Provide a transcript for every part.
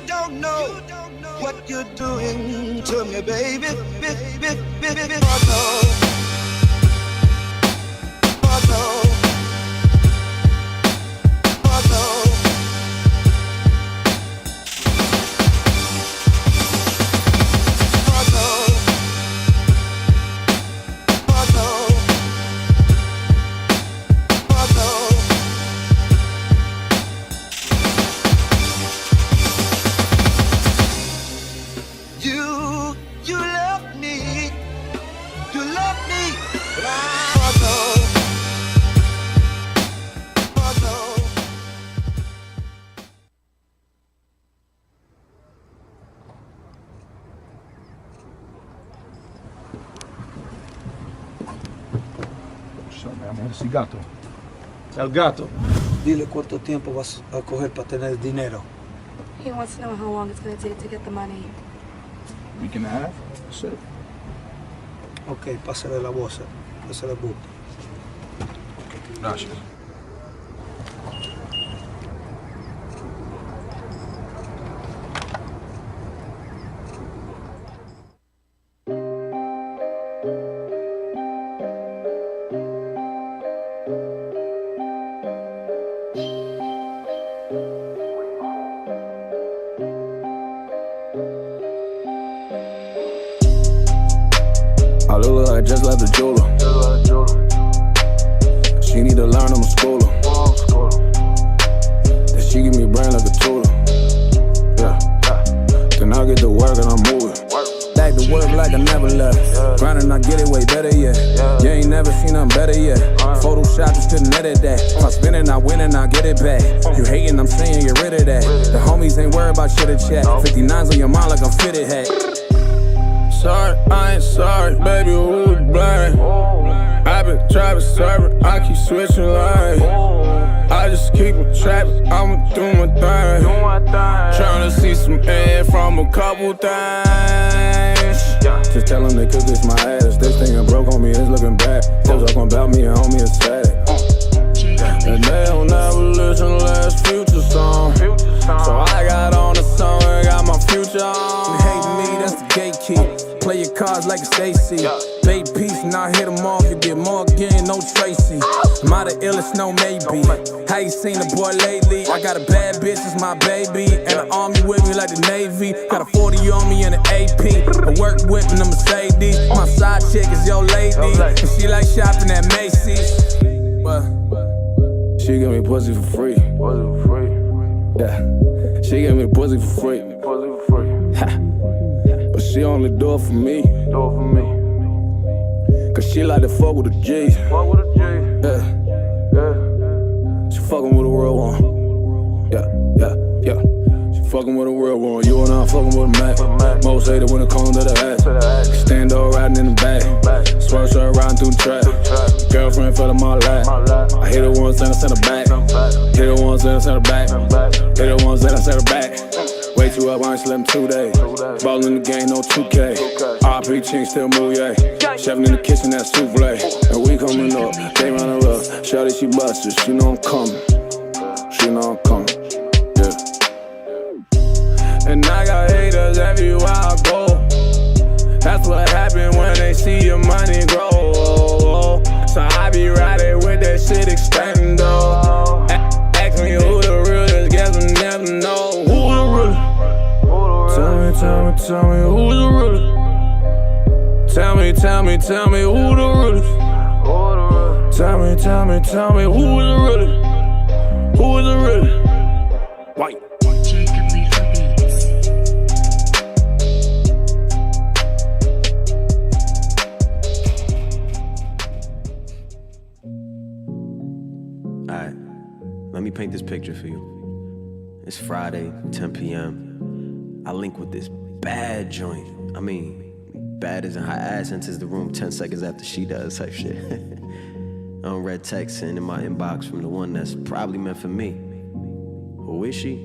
don't know what you're doing to me, baby. El gato. Dile cuánto tiempo vas a coger para tener dinero. He wants to know how long it's going to take to get the money. Week and a half? That's it. Ok, pásale la bolsa. Pásale el book. Gracias. I look like I just left the jeweler. She need to learn I'm a schooler. Then she give me a brain like a tutor. Yeah. Then I get to work and I'm moving. Back to work like I never left. Grinding, I get it way better yet. You ain't never seen nothing better yet. Photoshop just couldn't edit that. If I spin it, I win and I get it back. You hating, I'm saying get rid of that. The homies ain't worried about shit or chat. 59s on your mind like a fitted hat. Sorry, I ain't sorry, baby, who to blame? I been trapping, serving, I keep switching lanes. I just keep on trapping, I'ma do my thing. Tryna see some air from a couple things. Just tell them they could kiss my ass. This thing I broke on me, it's looking bad. Cause up about me and on me, it's sad. And they don't ever listen to last Future song. So I got on the song and got my future on. You hate me, that's the gatekeep. Play your cards like a Stacy. Bait piece and I hit them off. You get more again, no Tracy. Am I the illest? No, maybe. How you seen the boy lately? I got a bad bitch, it's my baby. And the army with me like the Navy. Got a 40 on me and an AP. I work whipping the Mercedes. My side chick is your lady. And she like shopping at Macy's. She give me pussy for free. Yeah. She give me pussy for free. Ha. But she only do it for me. Cause she like to fuck with a G. Yeah. She fucking with a real one. Yeah. She fucking with a real one. You and I fucking with a Mac. Most hate it when it comes to the ass. Stand up riding in the back. Swerve riding through the track. Girlfriend fell in my lap. I hit her once and I sent her back. Hit her once and I sent her back. Hit her once and I sent her back. Way too up, I ain't slept in 2 days. Ballin' in the game, no 2K. RP chink still move, yeah. Chefin' in the kitchen, that souffle. And we coming up, they round her up. Shawty, she busted, she know I'm coming. She know I'm coming, yeah. And I got haters everywhere I go. That's what happen when they see your money grow. So I be riding with that shit extendo. Ask me who the realest, guess we never know. Who the realest? Tell me who the realest? Tell me who the realest? Tell me who is the realest? Who is the realest? White. Alright, let me paint this picture for you. It's Friday, 10 p.m. I link with this bad joint. I mean, bad as in her ass enters the room 10 seconds after she does type shit. Unread text sent in my inbox from the one that's probably meant for me. Who is she?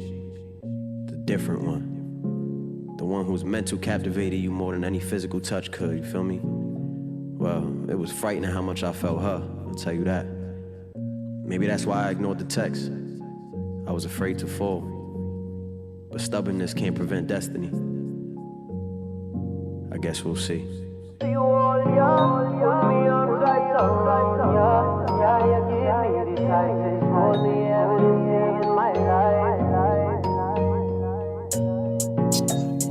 The different one. The one whose mental captivated you more than any physical touch could, you feel me? Well, it was frightening how much I felt her, I'll tell you that. Maybe that's why I ignored the text. I was afraid to fall. But stubbornness can't prevent destiny. I guess we'll see.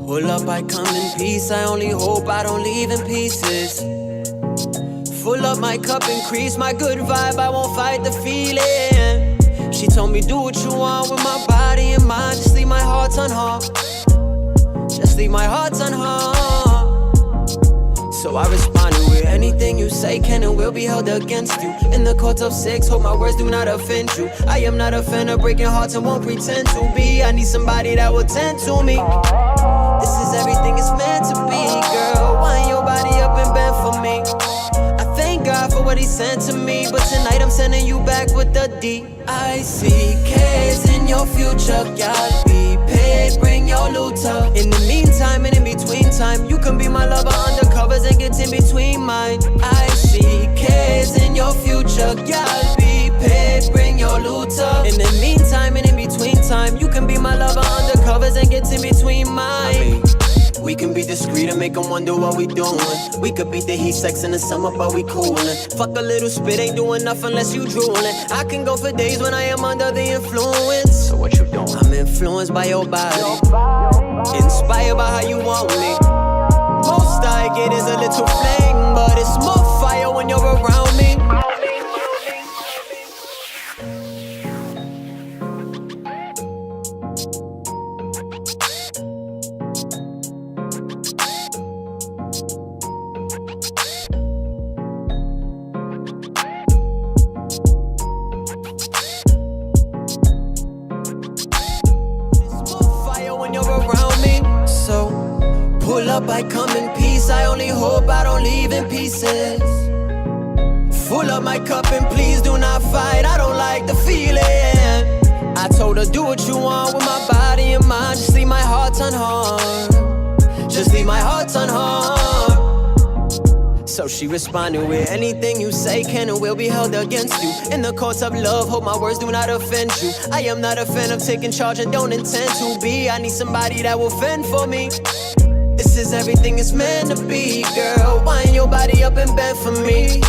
Pull up, I come in peace. I only hope I don't leave in pieces. Full up my cup, increase my good vibe. I won't fight the feeling. She told me do what you want with my body and mind. Just leave my heart unharmed. Just leave my heart unharmed. So I responded with anything you say can and will be held against you. In the court of 6, hope my words do not offend you. I am not a fan of breaking hearts and won't pretend to be. I need somebody that will tend to me. This is everything it's meant to be, girl. Wind your body up and bend for me. I thank God for what he sent to me, but tonight I'm sending you back with the D-I-C-K's in your future, y'all be paid, bring your loot up. In the meantime and in between time, you can be my lover undercovers and get in between mine. I-C-K's in your future, y'all be paid, bring your loot up. In the meantime and in between time, you can be my lover undercovers and get in between mine. We can be discreet and make them wonder what we doing. We could beat the heat, sex in the summer, but we coolin'. Fuck a little spit, ain't doing nothing unless you droolin'. I can go for days when I am under the influence. So what you doing? I'm influenced by your body, inspired by how you want me. Most I get is a little flame, but it's more fire when you're around me. I come in peace, I only hope I don't leave in pieces. Full up my cup and please do not fight, I don't like the feeling. I told her do what you want with my body and mind. Just leave my heart unharmed. Just leave my heart unharmed. So she responded with anything you say can and will be held against you. In the courts of love, hope my words do not offend you. I am not a fan of taking charge and don't intend to be. I need somebody that will fend for me. This is everything it's meant to be, girl. Wind your body up and bend for me.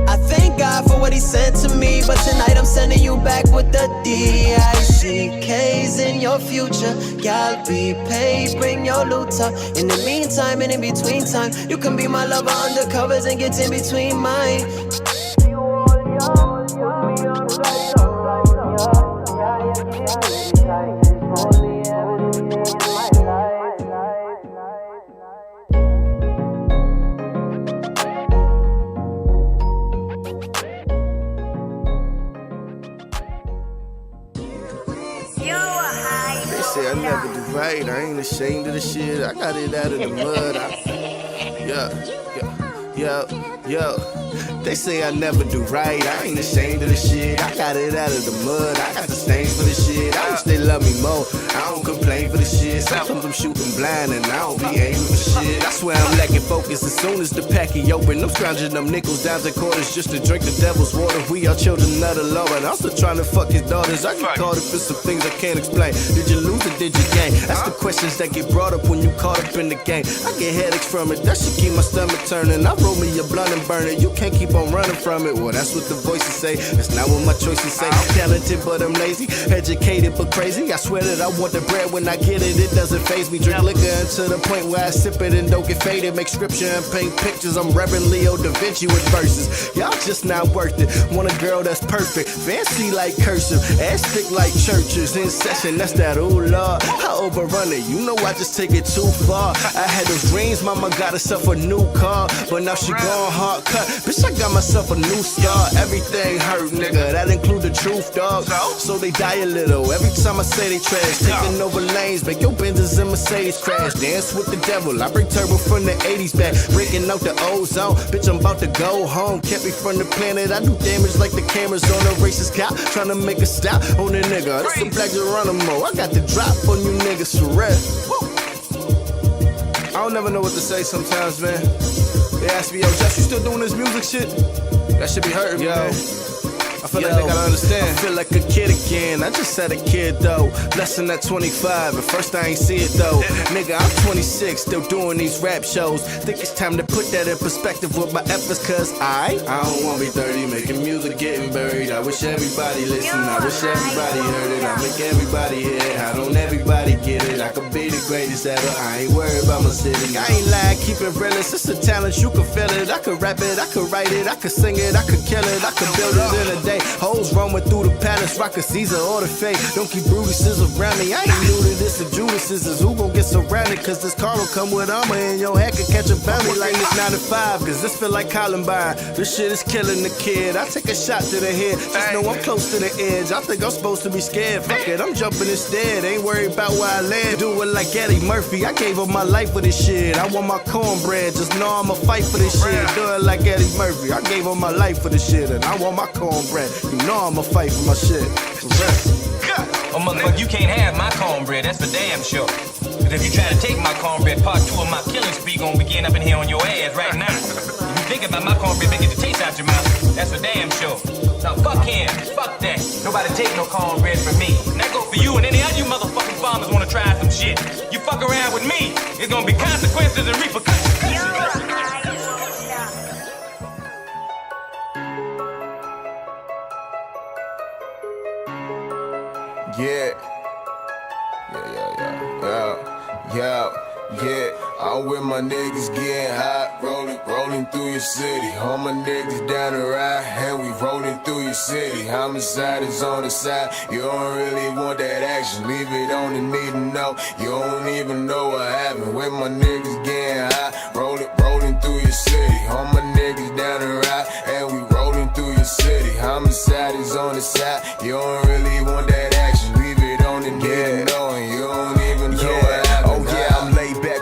I thank God for what he sent to me, but tonight I'm sending you back with the D-I-C-K's in your future. Y'all be paid, bring your loot up. In the meantime and in between time, you can be my lover undercovers and get in between mine. I never do right, I ain't ashamed of the shit. I got it out of the mud. Yo. They say I never do right, I ain't ashamed of the shit. I got it out of the mud, I got the stains for the shit. I wish they love me more, I don't complain for the shit. Sometimes I'm shooting blind and I don't be aiming for shit. I swear I'm lacking focus as soon as the packy open. I'm scrounging them nickels, dimes and quarters just to drink the devil's water. We are children of the Lord, and I'm still trying to fuck his daughters. I get caught up in some things I can't explain. Did you lose or did you gain? That's the questions that get brought up when you caught up in the game. I get headaches from it, that should keep my stomach turning. I roll me a blunt and burn it, you can't keep on running from it. Well, that's what the voices say, that's not what my choices say. I'm talented but I'm lazy, educated but crazy. I swear that I want the bread, when I get it, it doesn't faze me. Drink liquor until the point where I sip it and don't get faded. Make scripture and paint pictures, I'm Reverend Leo da Vinci with verses. Y'all just not worth it, want a girl that's perfect, fancy like cursive, ass thick like churches. In session, that's that, oh Lord, I overrun it, you know I just take it too far. I had those dreams, mama got herself a new car, but now she gone hard cut. Bitch, I got myself a new star. Everything hurt, nigga, that include the truth, dog. So they die a little every time I say they trash. Taking over lanes, make your Benzes and Mercedes crash. Dance with the devil, I bring turbo from the 80s back, breaking out the ozone. Bitch, I'm about to go home, kept me from the planet. I do damage like the cameras on a racist cop, trying to make a stop on the nigga. This a black Geronimo, I got the drop on you niggas for real. I don't never know what to say sometimes, man. They ask me, yo, Jeff, you still doing this music shit? That should be hurting me, man. I feel like they gotta understand. I feel like a kid again. I just had a kid though, less than that 25. At first I ain't see it though. Nigga, I'm 26, still doing these rap shows. Think it's time to put that in perspective with my efforts, cause I don't wanna be 30, making music, getting buried. I wish everybody listened, I wish everybody heard it. I make everybody hear it, how don't everybody get it? I could be the greatest ever, I ain't worried about my city. I ain't lying, keep it realist, it's a talent, you can feel it. I could rap it, I could write it, I could sing it, I could kill it, I could build it in a day. Hoes roaming through the palace, rock a Caesar or the fate. Don't keep Brutuses around me, I ain't new to this. The Judases is who gon' get surrounded, cause this car will come with armor and your head can catch a bounty like it's 9 to 5, cause this feel like Columbine. This shit is killing the kid, I take a shot to the head, just know I'm close to the edge. I think I'm supposed to be scared, fuck it, I'm jumping instead. Ain't worried about where I land, do it like Eddie Murphy. I gave up my life for this shit, I want my cornbread, just know I'ma fight for this shit. Do it like Eddie Murphy, I gave up my life for this shit, and I want my cornbread. You know I'ma fight for my shit. Oh, motherfucker, you can't have my cornbread, that's for damn sure. Cause if you try to take my cornbread, part 2 of my killing spree gonna begin up in here on your ass right now. If you think about my cornbread, they get the taste out your mouth, that's for damn sure. Now fuck him, fuck that. Nobody take no cornbread from me. And that go for you and any other you motherfucking farmers wanna try some shit. You fuck around with me, it's gonna be consequences and repercussions. Yeah, I'm with my niggas getting hot, rolling through your city. All my niggas down the ride, and we rolling through your city. Homicide is on the side, you don't really want that action. Leave it on the need to know, you don't even know what happened. With my niggas getting hot, rolling through your city. All my niggas down the ride, and we rolling through your city. Homicide is on the side, you don't really want that action. Leave it on the need to know, and you don't even know what happened.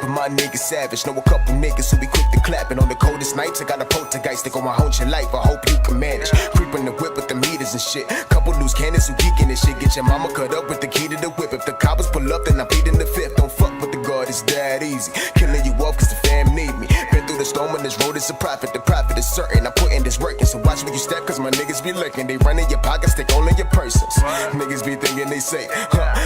My niggas savage, know a couple niggas who be quick to clapping on the coldest nights. I got a poltergeist that gon' haunt your life. I hope you can manage. Creeping the whip with the meters and shit. Couple loose cannons who geeking this shit. Get your mama cut up with the key to the whip. If the coppers pull up, then I'm pleading the fifth. Don't fuck with the guard, it's that easy. Killing you off cause the fam need me. Been through the storm and this road is a profit. The profit is certain. I'm putting this work in, so watch where you step cause my niggas be lurking. They run in your pockets, stick all in your purses. Niggas be thinking they say,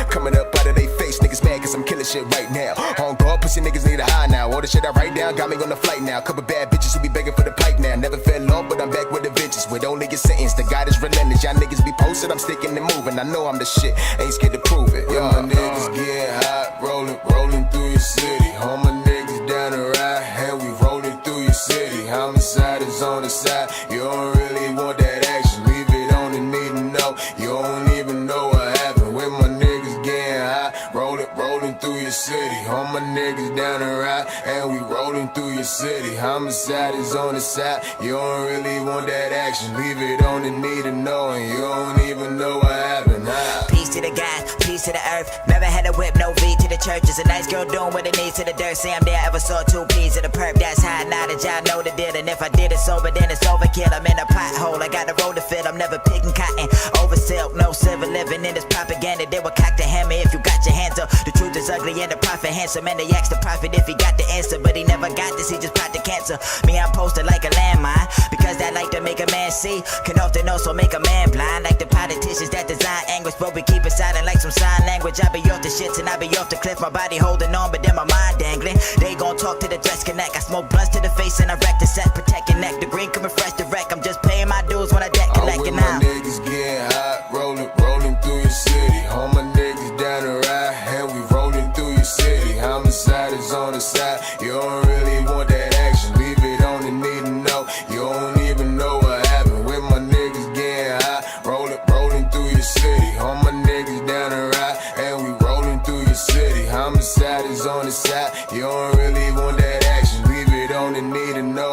coming up out of they face. Niggas mad cause I'm killing shit right now. On guard, pussy niggas need a high now. All the shit I write down got me on the flight now. Couple bad bitches who be begging for the pipe now. Never fell off, but I'm back with the vengeance. With only your sentence, the God is relentless. Y'all niggas be posted, I'm sticking and moving. I know I'm the shit, ain't scared to prove it. Yeah, my niggas getting hot, rolling through your city. All my niggas down the ride, and we rolling through your city. Homicide is on the side, you don't really want that action. Leave it on the need to know, you don't even know what happened. With my niggas getting hot, rolling through your city. All my niggas down the ride, and we rolling through your city. Homicide is on the side, you don't really want that action. Leave it on the need to know, and you don't even know what happened. Peace to the God, peace to the earth. Never had a whip, no V to the church. It's a nice girl doing what it needs to the dirt. Say I'm there, ever saw 2 P's of the perp. That's high knowledge, I know the deal. And if I did it sober, then it's overkill. I'm in a pothole, I got the road to fill. I'm never picking cotton, over silk, no silver. Living in this propaganda, they will cock the hammer if you got your hands up. The truth is ugly and the prophet handsome. And they asked the prophet if he got the answer, but he never got this, he just popped the cancer. Me, I'm posted like a landmine, because that like to make a man see, can often also make a man blind. Like the politicians that design anguish, but we keep it silent like some sign language. I be off the shits and I be off the cliff. My body holding on, but then my mind dangling. They gon' talk to the dress connect. I smoke blunts to the face and I wreck the set, protect your neck. The green coming fresh to wreck. I'm just paying my dues when I debt collecting now. My niggas getting hot, rolling through your city. All my niggas down the ride, and we rolling through your city. Homicide is on the side, you don't really want that action. Leave it on the need to know, you don't even know what happened. With my niggas getting hot, rolling through your city. All my niggas down the ride, and we rolling through your city. Homicide is on the side, you don't really want that action. Leave it on the need to know.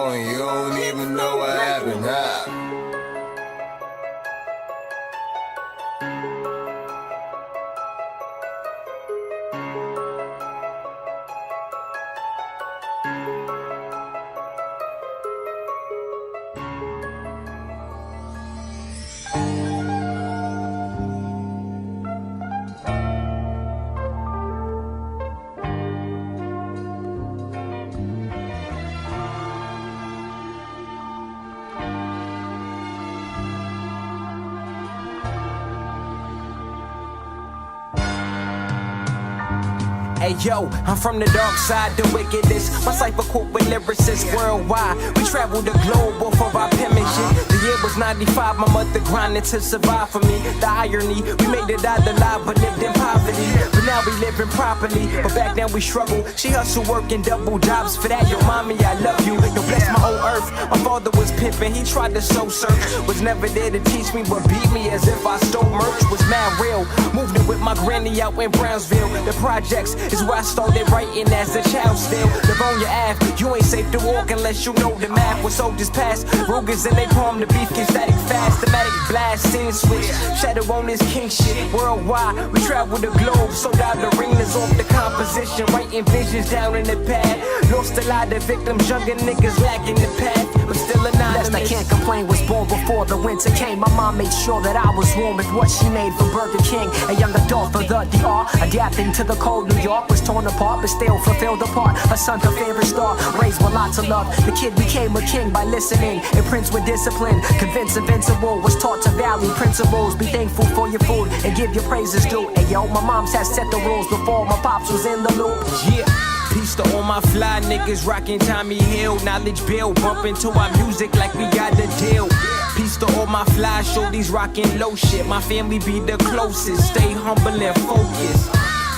Hey yo, I'm from the dark side, the wickedest. My cipher quote with lyricists worldwide. We travel the globe off of our penmanship. The year was 95, my mother grinding to survive for me. The irony, we made it out alive but lived in poverty. But now we living properly, but back then we struggled. She hustled working double jobs for that. Yo mommy, I love you. Yo bless my whole earth. My father was pimping, he tried to soul search. Was never there to teach me but beat me as if I stole merch. Was mad real, moved it with my granny out in Brownsville. The projects is where I started writing as a child still. Live on your Ave, you ain't safe to walk unless you know the math. When soldiers pass, Rugers in they palm, the beef gets static fast. Thematic blast, scene switch, shadow on this king shit. Worldwide, we travel the globe, sold out arenas off the composition. Writing visions down in the pad. Lost a lot of victims, younger niggas lacking the path, but still anonymous. I can't complain, was born before the winter came. My mom made sure that I was warm with what she made for Burger King. A young adult for the DR, adapting to the cold New York. Was torn apart, but still fulfilled the part. A son, her favorite star, raised with lots of love. The kid became a king by listening. And Prince with discipline, convinced invincible. Was taught to value principles. Be thankful for your food and give your praises due. Hey yo, my mom's had set the rules before my pops was in the loop. Yeah. Peace to all my fly niggas rockin' Tommy Hill. Knowledge bill, bumpin' to our music like we got the deal. Peace to all my fly shorties rockin' low shit. My family be the closest, stay humble and focused.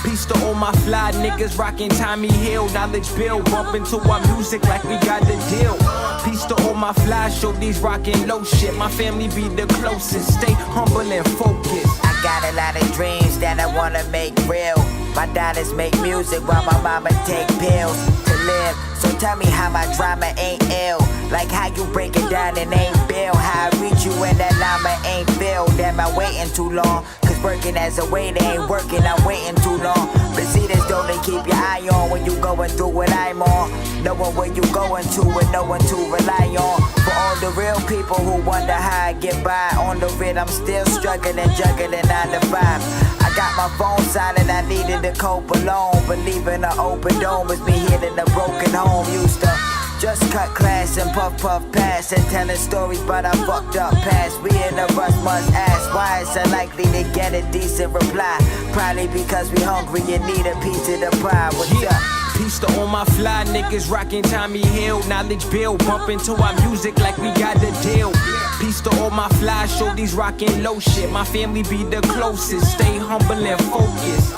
Peace to all my fly niggas rockin' Tommy Hill. Knowledge bill, bumpin' to our music like we got the deal. Peace to all my fly shorties rockin' low shit. My family be the closest, stay humble and focused. I got a lot of dreams that I wanna make real. My daughters make music while my mama take pills to live. So tell me how my drama ain't ill. Like how you break it down and ain't bill. How I reach you when that llama ain't filled. Am I waiting too long? Cause working as a waiter ain't working, I'm waiting too long. But see this door to keep your eye on when you going through what I'm on. Knowing where you going to and no one to rely on. For all the real people who wonder how I get by. On the vid I'm still struggling, juggling 9 to 5. I got my phone silent, I needed to cope alone. Believing an open dome was me hitting a broken home. Used to just cut class and puff pass and telling stories, but I fucked up past. We in a rush, must ask why it's unlikely to get a decent reply. Probably because we hungry and need a piece of the pie. What's up? Peace to all my fly niggas rockin' Tommy Hill. Knowledge bill, bumpin' to our music like we got the deal. Peace to all my fly shorties rockin' low shit. My family be the closest, stay humble and focused.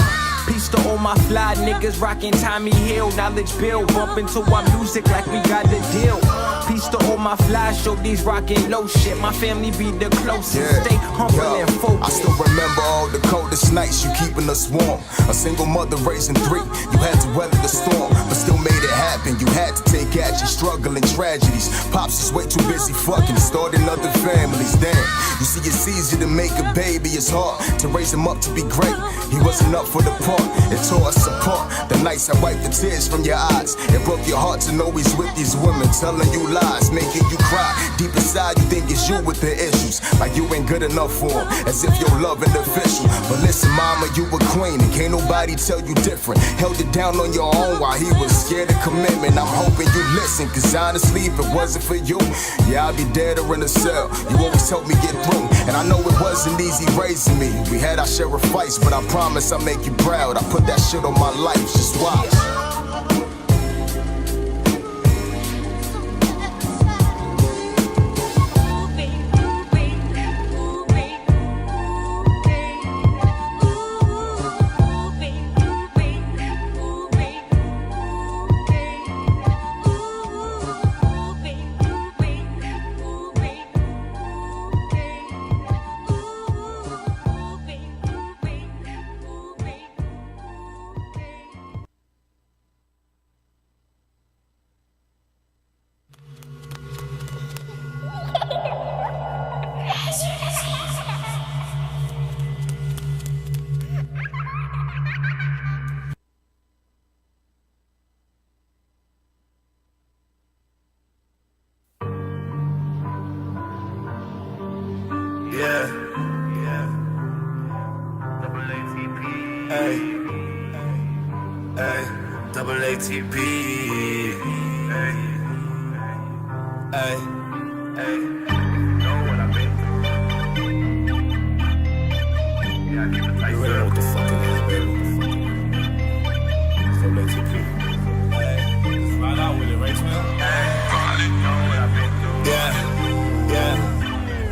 Peace to all my fly niggas rockin' Tommy Hill. Knowledge bill, bumpin' to our music like we got the deal. Peace to all my fly shorties rockin' low shit. My family be the closest, stay humble and focused. I still remember all the coldest nights, you keeping us warm. A single mother raising 3, you had to weather the storm, but still made it happen. You had to take action, struggling tragedies. Pops is way too busy fucking, starting other families. Damn, you see it's easy to make a baby, it's hard to raise him up to be great. He wasn't up for the part, it tore us apart. The nights I wiped the tears from your eyes. It broke your heart to know he's with these women, telling you lies, making you cry. Deep inside you think it's you with the issues, like you ain't good enough for him, as if your love ain't official. But listen mama, you a queen and can't nobody tell you different. Held it down on your own while he was scared of commitment. I'm hoping you listen, cause honestly if it wasn't for you, yeah I'd be dead or in a cell. You always helped me get through, and I know it wasn't easy raising me. We had our share of fights, but I promise I'll make you proud. I put that shit on my life, just watch.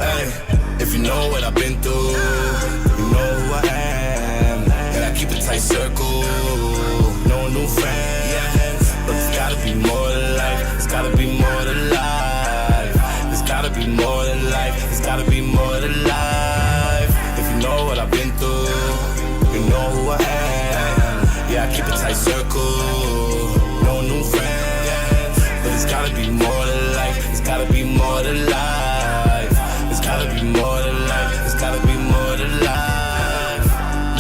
Hey, if you know what I've been through, you know who I am. And I keep a tight circle, no new friends. But it's gotta be more to life, it's gotta be more to life. It's gotta be more than life, it's gotta be more than life. If you know what I've been through, you know who I am. Yeah, I keep a tight circle, no new friends. But it's gotta be more than life, it's gotta be more than life. It's gotta be more than life, it's gotta be more than life.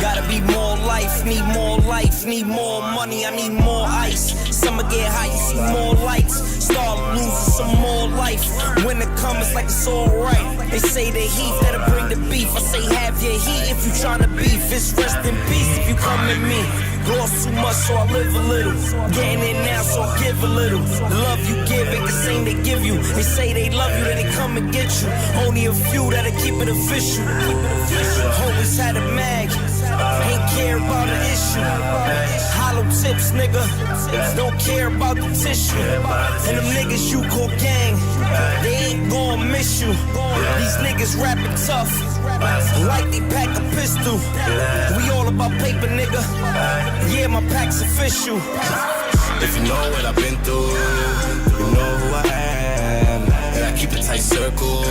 Gotta be more life, need more money, I need more ice. Summer get hot, you see more lights. Start losing some more life. When it comes, it's like it's alright. They say the heat that'll bring the beef. I say have your heat if you tryna beef. It's rest in peace if you come at me. Lost too much, so I live a little. Getting it now, so I give a little. The love you give ain't the same they give you. They say they love you, then they come and get you. Only a few that'll keep it official. Always had a mag, ain't care about the issue. Hollow tips, nigga, don't care about the tissue. And them niggas you call gang, they ain't gon' miss you. These niggas rapping tough, like they pack a pistol. We all about paper, nigga. Yeah, my pack's official. If you know what I've been through, you know who I am. And I keep a tight circle,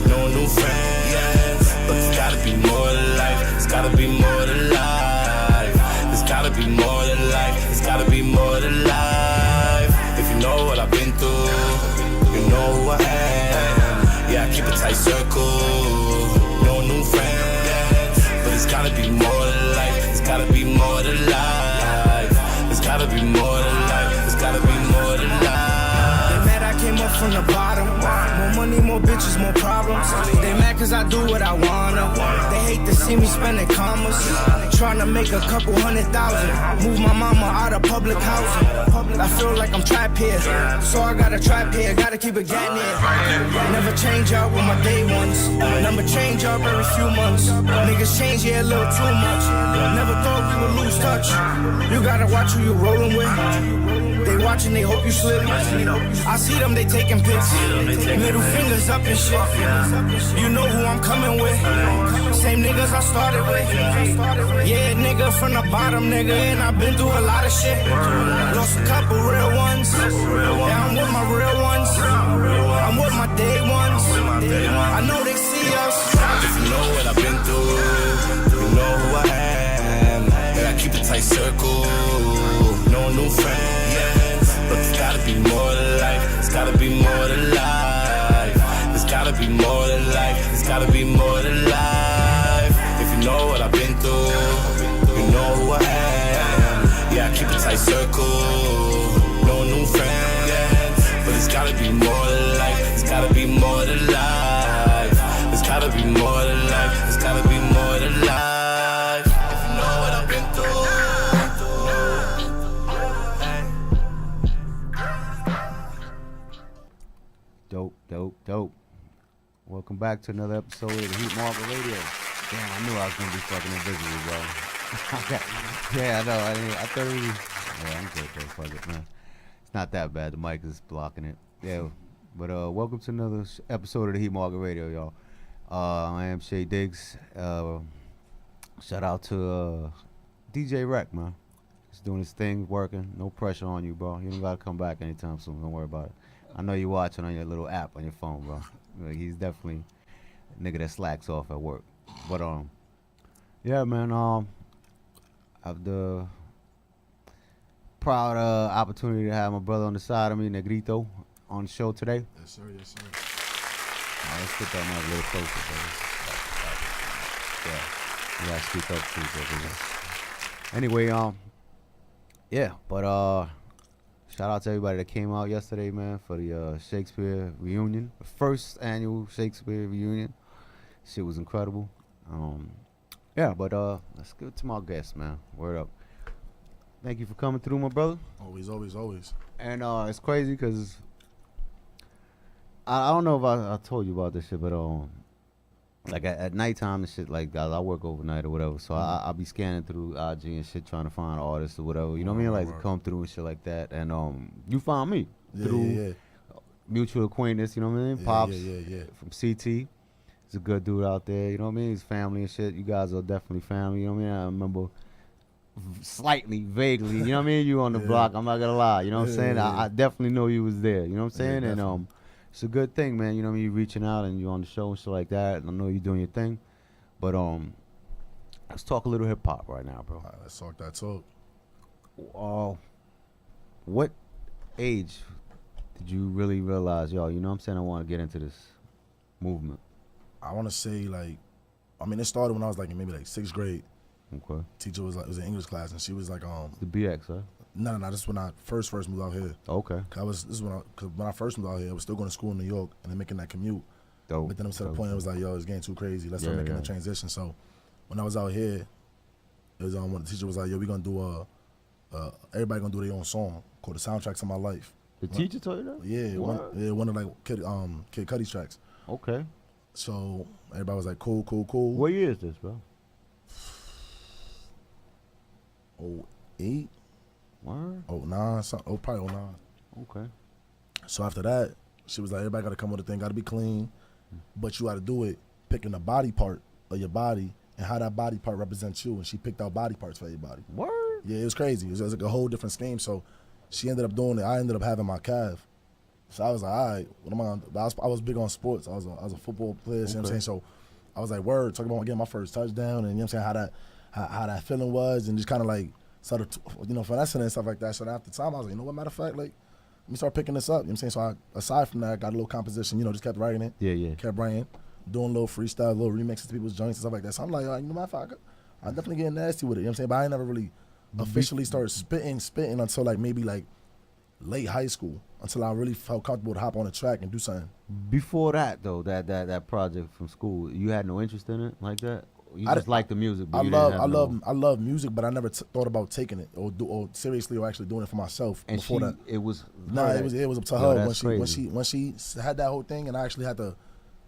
no new friends. But it's gotta be more than life, it's gotta be more than life. It's gotta be more than life, it's gotta be more than life. If you know what I've been through, you know who I am. Yeah, I keep a tight circle, no new friends. But it's gotta be more than life, it's gotta be more than life. It's gotta be more than life, it's gotta be more than life. They mad I came up from the bottom. More money, more bitches, more problems. They mad cause I do what I wanna. They hate to see me spending commas. Tryna make a couple $100,000. Move my mama out of public housing. I feel like I'm trapped here, so I gotta trap here. Gotta keep it getting it. Never change up with my day ones. Number change up every few months. Niggas change, yeah, a little too much. Never thought we would lose touch. You gotta watch who you rolling with. They watching, they hope you slip. I see them, they taking pics. Middle fingers up and shit. You know who I'm coming with. Same niggas I started with. Yeah, nigga from the bottom, nigga. And I've been through a lot of shit. Lost a couple real ones. Yeah, I'm with my real ones. I'm with my day ones. I know they see us. If you know what I've been through, you know who I am. And I keep a tight circle, no new friends. But it's gotta be more than life, it's gotta be more than life. It's gotta be more than life, it's gotta be more than life. If you know what I've been through, you know who I am. Yeah, I keep a tight circle, no new friends. But it's gotta be more than life, it's gotta be more than life. It's gotta be more than life, it's gotta be more than life. If you know what I've been through. Dope. Welcome back to another episode of the Heat Market Radio. Damn, I knew I was gonna be fucking invisible, bro. Yeah, I know. I thought it was. Yeah, I'm good though. Fuck it, man. It's not that bad. The mic is blocking it. Yeah, but welcome to another episode of the Heat Market Radio, y'all. I am Shay Diggs. Shout out to DJ Rec, man. He's doing his thing, working. No pressure on you, bro. You don't gotta come back anytime soon. Don't worry about it. I know you're watching on your little app on your phone, bro. Like, he's definitely a nigga that slacks off at work. But yeah, man. I have the proud opportunity to have my brother on the side of me, Negrito, on the show today. Yes, sir. Yes, sir. Let's get that mic a little closer, bro. Yeah, you gotta speak up too, bro. Anyway, yeah, but shout out to everybody that came out yesterday, man, for the Shakespeare reunion, the first annual Shakespeare reunion. Shit was incredible. Yeah, but let's get to my guest, man. Word up. Thank you for coming through, my brother. Always. And it's crazy because I don't know if I told you about this shit, but Like at nighttime and shit, like I work overnight or whatever, so I'll be scanning through IG and shit trying to find artists or whatever, you know what I mean, like to come through and shit like that. And you found me through mutual acquaintance, you know what I mean? Pops from CT. He's a good dude out there, you know what I mean? His family and shit. You guys are definitely family, you know what I mean? I remember slightly, vaguely, you know what I mean? You on the block, I'm not gonna lie, you know what I'm saying? I definitely know you was there, you know what I'm saying? And it's a good thing, man. You know what I mean? You reaching out and you on the show and shit like that. And I know you doing your thing. But let's talk a little hip hop right now, bro. All right, let's talk that talk. What age did you really realize, yo, you know what I'm saying, I want to get into this movement? I want to say, like, I mean, it started when I was like in maybe like 6th grade. Okay. Teacher was like, it was an English class, and she was like, the BX, huh? No, this is when I first moved out here. Okay. Cause when I first moved out here, I was still going to school in New York and then making that commute. Dope. But then it was to the point it was like, yo, it's getting too crazy. Let's start making the transition. So when I was out here, it was when the teacher was like, yo, we gonna do everybody gonna do their own song called The Soundtracks of My Life. The teacher told you that? Yeah, one of like Kid Cudi's tracks. Okay. So everybody was like, cool. What year is this, bro? 08? Word? 09, probably 09. Okay. So after that, she was like, everybody got to come with a thing, got to be clean, but you got to do it picking the body part of your body and how that body part represents you. And she picked out body parts for everybody. Word? Yeah, it was crazy. It was like a whole different scheme. So she ended up doing it. I ended up having my calf. So I was like, all right, what am I gonna do? I was big on sports. I was a football player, you know what I'm saying? So I was like, word, talking about getting my first touchdown and you know what I'm saying, how that feeling was, and just kind of like started, finessing and stuff like that. So then after time, I was like, you know what, matter of fact, like, let me start picking this up, you know what I'm saying? So aside from that, I got a little composition, just kept writing it. Yeah. Kept writing, doing little freestyle, little remixes to people's joints and stuff like that. So I'm like, you know, matter of fact, I definitely get nasty with it, you know what I'm saying? But I ain't never really officially started spitting until like maybe like late high school, until I really felt comfortable to hop on the track and do something. Before that, though, that project from school, you had no interest in it like that? You just liked the music, but I love music, but I never thought about taking it or seriously or actually doing it for myself. And before that, it was it was up to her when she had that whole thing, and I actually had to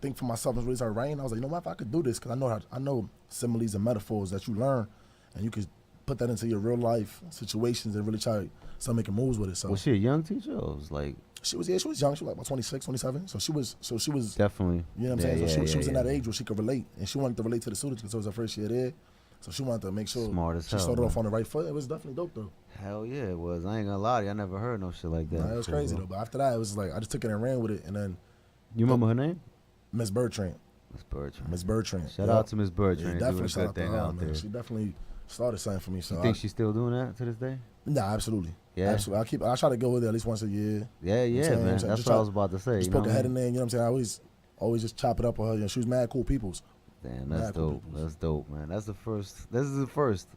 think for myself and really started writing. I was like, you know what, if I could do this, because I know similes and metaphors that you learn, and you could put that into your real life situations and really try to start making moves with it. So was she a young teacher? Or was like she was young. She was like about 26, 27. So she was definitely. You know what I'm saying? So she was in that age where she could relate, and she wanted to relate to the students because it was her first year there. So she wanted to make sure she started off on the right foot. It was definitely dope though. Hell yeah, it was. I ain't gonna lie to you, I never heard no shit like that. Nah, it was crazy though. But after that, it was like I just took it and ran with it, and then. You remember her name? Miss Bertrand. Miss Bertrand. Shout out to Miss Bertrand. Yeah, definitely shout out to her, out there. She definitely started something for me. So you think she's still doing that to this day? Nah, absolutely. Yeah, absolutely. I try to go with her at least once a year. Yeah, man. That's what I was about to say. Just poke her head in there. You know what I'm saying? I always just chop it up with her. You know, she was mad cool peoples. Damn, that's dope. That's dope, man. That's the first. This is the first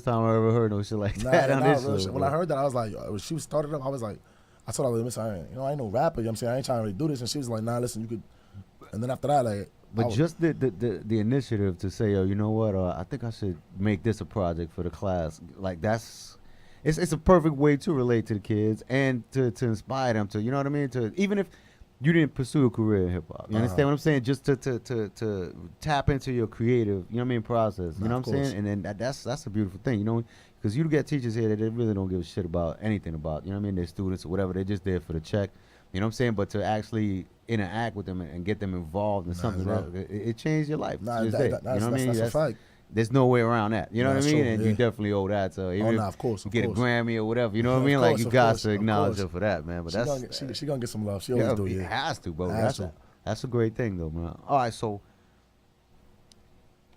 time I ever heard no shit like that on this show. When I heard that, I was like, when she started up, I was like, I told her, listen, I ain't no rapper. You know what I'm saying? I ain't trying to really do this. And she was like, nah, listen, you could. And then after that, like. But just the initiative to say, yo, you know what? I think I should make this a project for the class. Like it's a perfect way to relate to the kids and to inspire them to, you know what I mean? To even if you didn't pursue a career in hip hop, you understand what I'm saying? Just to tap into your creative, you know what I mean, process. You know what I'm saying? And then that's a beautiful thing, you know, because you get teachers here that they really don't give a shit about anything about, you know what I mean, their students or whatever. They're just there for the check. You know what I'm saying? But to actually interact with them and get them involved in something it changed your life. Nah, you know what I mean? That's a fact. There's no way around that. You know what I mean? True, and you definitely owe that. So even of course. You get a Grammy or whatever. You know what I mean? Like you got to acknowledge her for that, man. But she gonna get some love. She always do. It has to, bro. That's a great thing, though, man. All right, so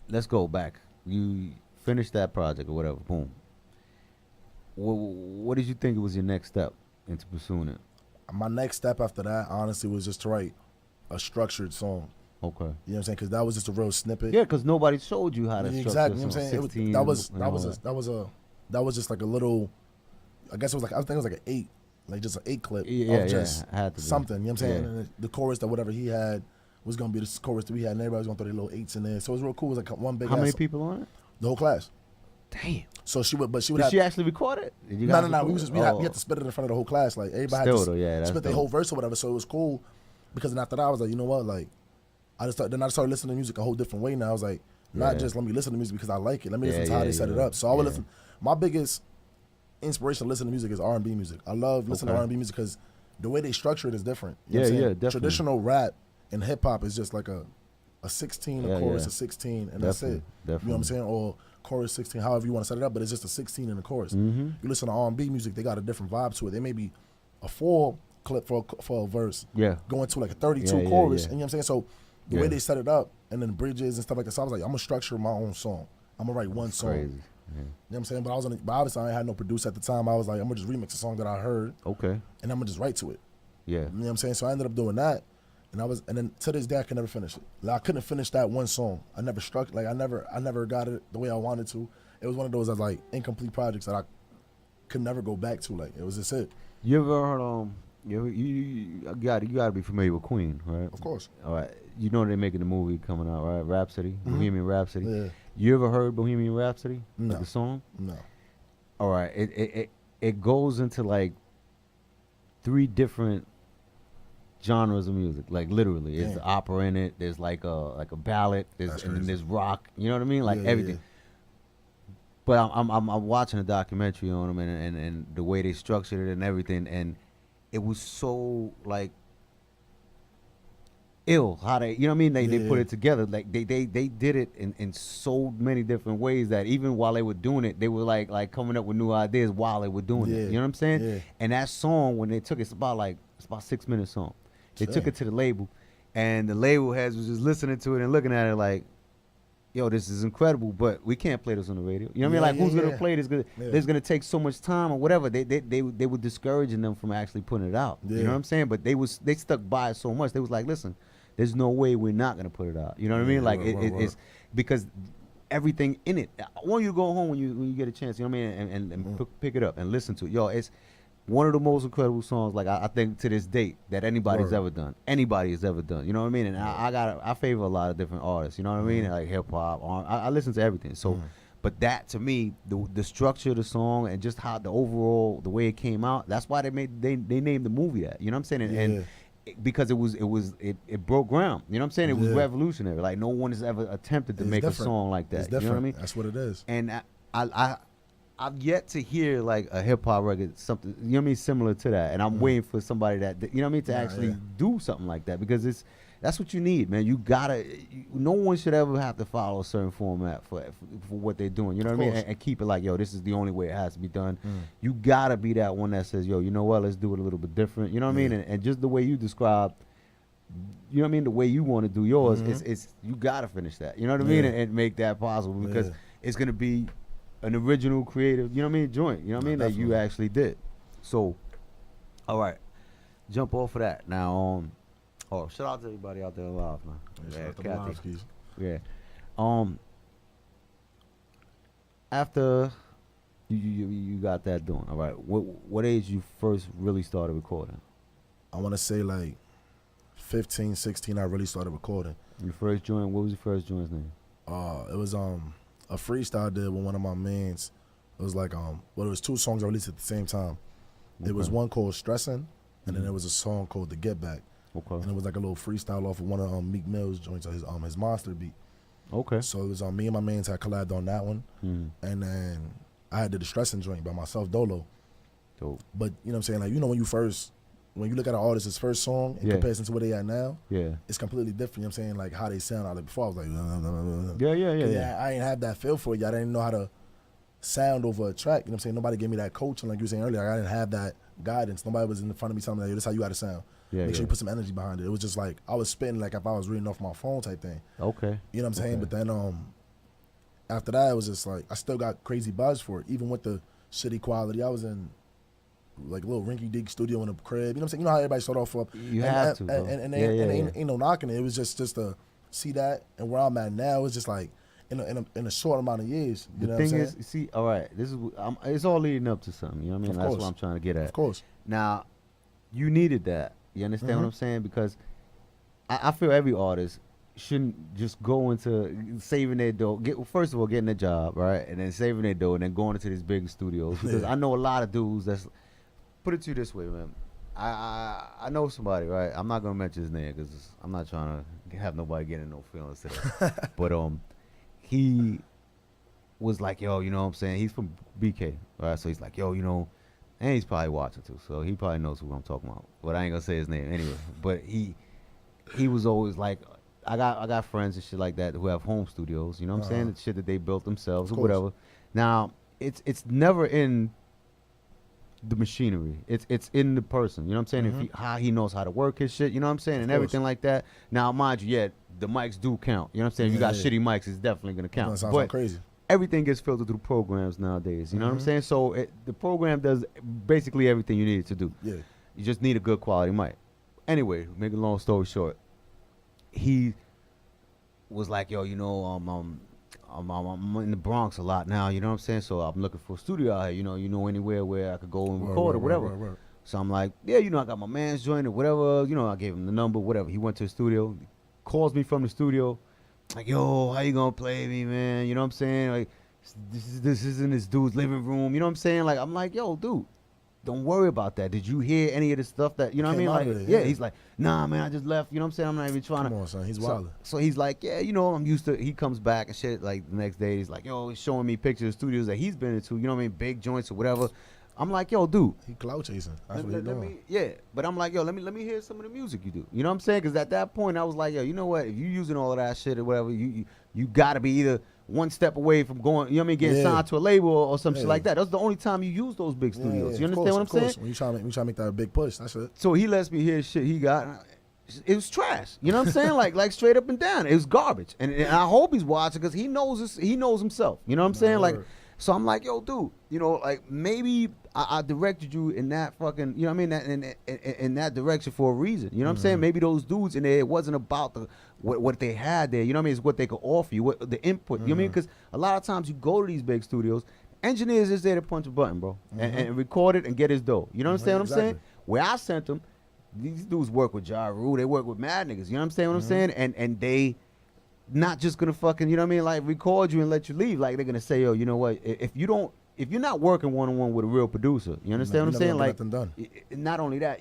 let's go back. You finished that project or whatever. Boom. What did you think was your next step into pursuing it? My next step after that, honestly, was just to write a structured song. Okay. You know what I'm saying? Because that was just a real snippet. Yeah, because nobody showed you how to structure exactly. You know what I'm saying? 16, that was just like a little. I guess it was like it was like an 8, like just an 8 clip of just something. You know what I'm saying? And the chorus that whatever he had was gonna be the chorus that we had, and everybody was gonna throw their little 8s in there. So it was real cool. It was like one big. How many people on it? The whole class. Damn. So she would, Did she actually record it? No. We had to spit it in front of the whole class. Like everybody had to spit their whole verse or whatever. So it was cool because then after that I was like, you know what, like Then I started listening to music a whole different way now. I was like, not just let me listen to music because I like it. Let me listen to how they set it up. So I would listen. My biggest inspiration to listen to music is R&B music. I love listening to R&B music because the way they structure it is different. You know what I'm saying? Definitely. Traditional rap and hip hop is just like a 16, a chorus, a 16, and that's it. You know what I'm saying? Or chorus 16, however you want to set it up, but it's just a 16 in the chorus. You listen to R&B music, they got a different vibe to it. They may be a 4 clip for a verse, going to like a 32 chorus, and you know what I'm saying? So the way they set it up, and then bridges and stuff like that, so I was like, I'm gonna structure my own song. I'm gonna write one song. Crazy. You know what I'm saying? But obviously I had no producer at the time. I was like, I'm gonna just remix a song that I heard. Okay. And I'm gonna just write to it. Yeah. You know what I'm saying? So I ended up doing that. And then to this day I could never finish it. Like I couldn't finish that one song. I never got it the way I wanted to. It was one of those like incomplete projects that I could never go back to. Like it was just it. You ever heard you gotta be familiar with Queen, right? Of course. All right. You know they're making the movie coming out, right? Rhapsody, Bohemian Rhapsody. Yeah. You ever heard Bohemian Rhapsody? No. Like the song? No. All right. It goes into like 3 different genres of music, like literally. There's the opera in it. There's like a ballad. And then there's rock. You know what I mean? Like everything. But I'm watching a documentary on them and the way they structured it and everything, and it was so like ill how they, you know what I mean? They put it together. Like they did it in so many different ways that even while they were doing it, they were like coming up with new ideas while they were doing it. You know what I'm saying? Yeah. And that song, when they took it, it's about 6-minute song. They took it to the label, and the label heads was just listening to it and looking at it like, yo, this is incredible, but we can't play this on the radio. You know what I mean? Like, who's gonna play this? This gonna take so much time or whatever. They were discouraging them from actually putting it out. You know what I'm saying? But they stuck by it so much. They was like, listen, there's no way we're not gonna put it out. You know what I mean? Like it's because everything in it. I want you to go home when you get a chance. You know what I mean? And pick it up and listen to it. Yo, it's one of the most incredible songs, like I think to this date, that anybody's ever done. Anybody has ever done. You know what I mean? And I favor a lot of different artists. You know what I mean? Like hip hop. I listen to everything. So, but that to me, the structure of the song and just how the way it came out. That's why they named the movie that. You know what I'm saying? And because it broke ground. You know what I'm saying? It was revolutionary. Like no one has ever attempted to make a song like that. It's different. You know what I mean? That's what it is. And I've yet to hear like a hip hop record, something, you know what I mean, similar to that. And I'm waiting for somebody that, you know what I mean, to actually do something like that, because that's what you need, man. You gotta, no one should ever have to follow a certain format for what they're doing. You know what I mean? And keep it like, yo, this is the only way it has to be done. You gotta be that one that says, yo, you know what, let's do it a little bit different. You know what I mean? And just the way you describe, you know what I mean, the way you want to do yours, it's you gotta finish that. You know what I mean? And make that possible, because it's gonna be an original creative, you know what I mean, joint, you know what I mean, that you actually did. So, all right, jump off of that. Now, shout out to everybody out there live, man. Shout out to the live skis. Yeah. After you got that doing, all right, what age you first really started recording? I want to say like 15, 16, I really started recording. Your first joint, what was your first joint's name? It was a freestyle I did with one of my mans. It was like it was 2 songs I released at the same time. It was one called Stressin', and then there was a song called The Get Back. Okay. And it was like a little freestyle off of one of Meek Mill's joints, his Monster beat. Okay. So it was me and my mans had collabed on that one, and then I had did the Stressin' joint by myself, Dolo. Dope. But you know what I'm saying, like, you know, when you look at an artist's first song in comparison to where they at now, it's completely different. You know what I'm saying? Like how they sound. Like before I was like, yeah. I ain't have that feel for it. I didn't know how to sound over a track. You know what I'm saying? Nobody gave me that coaching, like you were saying earlier. Like, I didn't have that guidance. Nobody was in front of me telling me, like, this is how you got to sound. Make sure you put some energy behind it. It was just like I was spitting like if I was reading off my phone type thing. Okay. You know what I'm saying? But then after that, it was just like I still got crazy buzz for it, even with the shitty quality. I was in like a little rinky-dink studio in a crib. You know what I'm saying? You know how everybody start off up. You have to, bro. And ain't no knocking it. It was just to see that, and where I'm at now, it's just like in a short amount of years. You know what I'm saying? The thing is, see, all right, it's all leading up to something. You know what I mean? That's what I'm trying to get at. Of course. Now, you needed that. You understand what I'm saying? Because I feel every artist shouldn't just go into saving their dough. First of all, getting a job, right? And then saving their dough and then going into these big studios. Because I know a lot of dudes that's, put it to you this way, man. I know somebody, right? I'm not going to mention his name because I'm not trying to have nobody getting no feelings today. But he was like, yo, you know what I'm saying? He's from BK, right? So he's like, yo, you know, and he's probably watching too, so he probably knows who I'm talking about. But I ain't gonna say his name anyway. But he was always like, I got friends and shit like that who have home studios. You know what I'm saying? The shit that they built themselves or whatever. Now it's never in the machinery. It's in the person. You know what I'm saying? If how he knows how to work his shit. You know what I'm saying? And everything like that. Now, mind you, the mics do count. You know what I'm saying? If you got shitty mics, it's definitely gonna count. That sounds crazy. Everything gets filtered through programs nowadays. You know what I'm saying? So the program does basically everything you need it to do. Yeah. You just need a good quality mic. Anyway, make a long story short, he was like, yo, you know, I'm in the Bronx a lot now. You know what I'm saying? So I'm looking for a studio out here. You know anywhere where I could go and record or whatever. So I'm like, yeah, you know, I got my man's joint or whatever. You know, I gave him the number, whatever. He went to the studio, calls me from the studio. Like, yo, how you gonna play me, man? You know what I'm saying? Like, this is in this dude's living room. You know what I'm saying? Like, I'm like, yo, dude, don't worry about that. Did you hear any of the stuff that, you know what I mean? Like, yeah, he's like, nah, man, I just left. You know what I'm saying? I'm not even trying to. Come on, son, he's wild. So he's like, yeah, you know, I'm used to. He comes back and shit. Like the next day, he's like, yo, he's showing me pictures of studios that he's been into. You know what I mean? Big joints or whatever. I'm like, yo, dude. He clout chasing. That's what he's doing. Yeah, but I'm like, yo, let me hear some of the music you do. You know what I'm saying? Because at that point, I was like, yo, you know what? If you using all of that shit or whatever, you got to be either one step away from going, you know what I mean, getting signed to a label or some shit like that. That's the only time you use those big studios. You understand what I'm saying? When you trying to make that big push, that's it. So he lets me hear shit he got. It was trash. You know what I'm saying? like straight up and down. It was garbage. And I hope he's watching because he knows himself. You know what I'm saying? Like, so I'm like, yo, dude, you know, like maybe I directed you in that fucking, you know what I mean, in that direction for a reason. You know what I'm saying? Maybe those dudes in there, it wasn't about what they had there. You know what I mean? It's what they could offer you, what the input. You know what I mean? Because a lot of times you go to these big studios, engineers is there to punch a button, bro, and record it and get his dough. You know what I'm saying? What I'm saying? Where I sent them, these dudes work with Ja Rule. They work with mad niggas. You know what I'm saying? What I'm saying? And they not just gonna fucking, you know what I mean, like record you and let you leave. Like they're gonna say, yo, you know what? If you're not working one-on-one with a real producer, you understand what I'm saying? Like, not only that,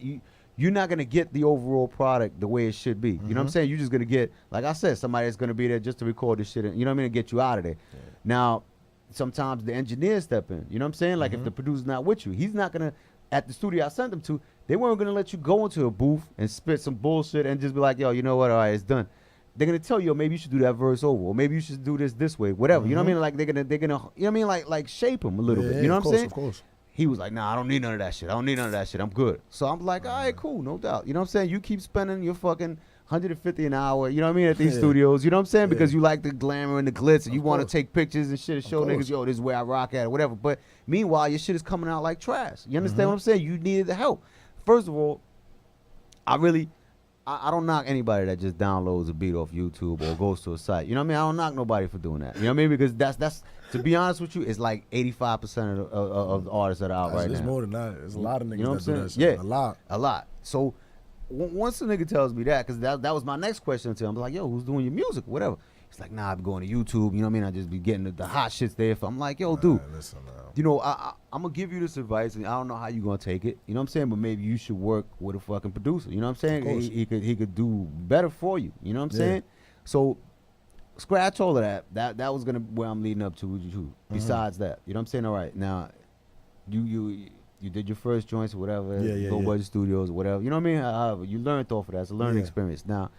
you're not gonna get the overall product the way it should be. You know what I'm saying? You're just gonna get, like I said, somebody that's gonna be there just to record this shit. You know what I mean? And get you out of there. Yeah. Now, sometimes the engineers step in. You know what I'm saying? Like if the producer's not with you, he's not gonna. At the studio I sent them to, they weren't gonna let you go into a booth and spit some bullshit and just be like, yo, you know what? All right, it's done. They're gonna tell you, maybe you should do that verse over, or maybe you should do this way, whatever. You know what I mean? Like they're gonna, you know what I mean? Like shape him a little bit. You know what I'm saying? Of course. He was like, nah, I don't need none of that shit. I'm good. So I'm like, all right, cool, no doubt. You know what I'm saying? You keep spending your fucking $150 an hour, you know what I mean, at these studios. You know what I'm saying? Because you like the glamour and the glitz, and you want to take pictures and shit and show niggas, yo, this is where I rock at or whatever. But meanwhile, your shit is coming out like trash. You understand what I'm saying? You needed the help. First of all, I don't knock anybody that just downloads a beat off YouTube or goes to a site. You know what I mean? I don't knock nobody for doing that. You know what I mean? Because that's to be honest with you, it's like 85% of the artists that are out right now. It's more than that. There's a lot of niggas you know that do that shit. Yeah, a lot. So once the nigga tells me that, because that was my next question to him. I'm like, yo, who's doing your music or whatever? He's like, nah, I be going to YouTube. You know what I mean? I just be getting the hot shits there. I'm like, yo, dude, listen, you know, I'm going to give you this advice, and I don't know how you going to take it. You know what I'm saying? But maybe you should work with a fucking producer. You know what I'm saying? He could do better for you. You know what I'm saying? So scratch all of that. That was going to where I'm leading up to. Besides that, you know what I'm saying? All right, now, you did your first joints or whatever, Low Budget Studios or whatever. You know what I mean? You learned off of that. It's a learning experience. Now,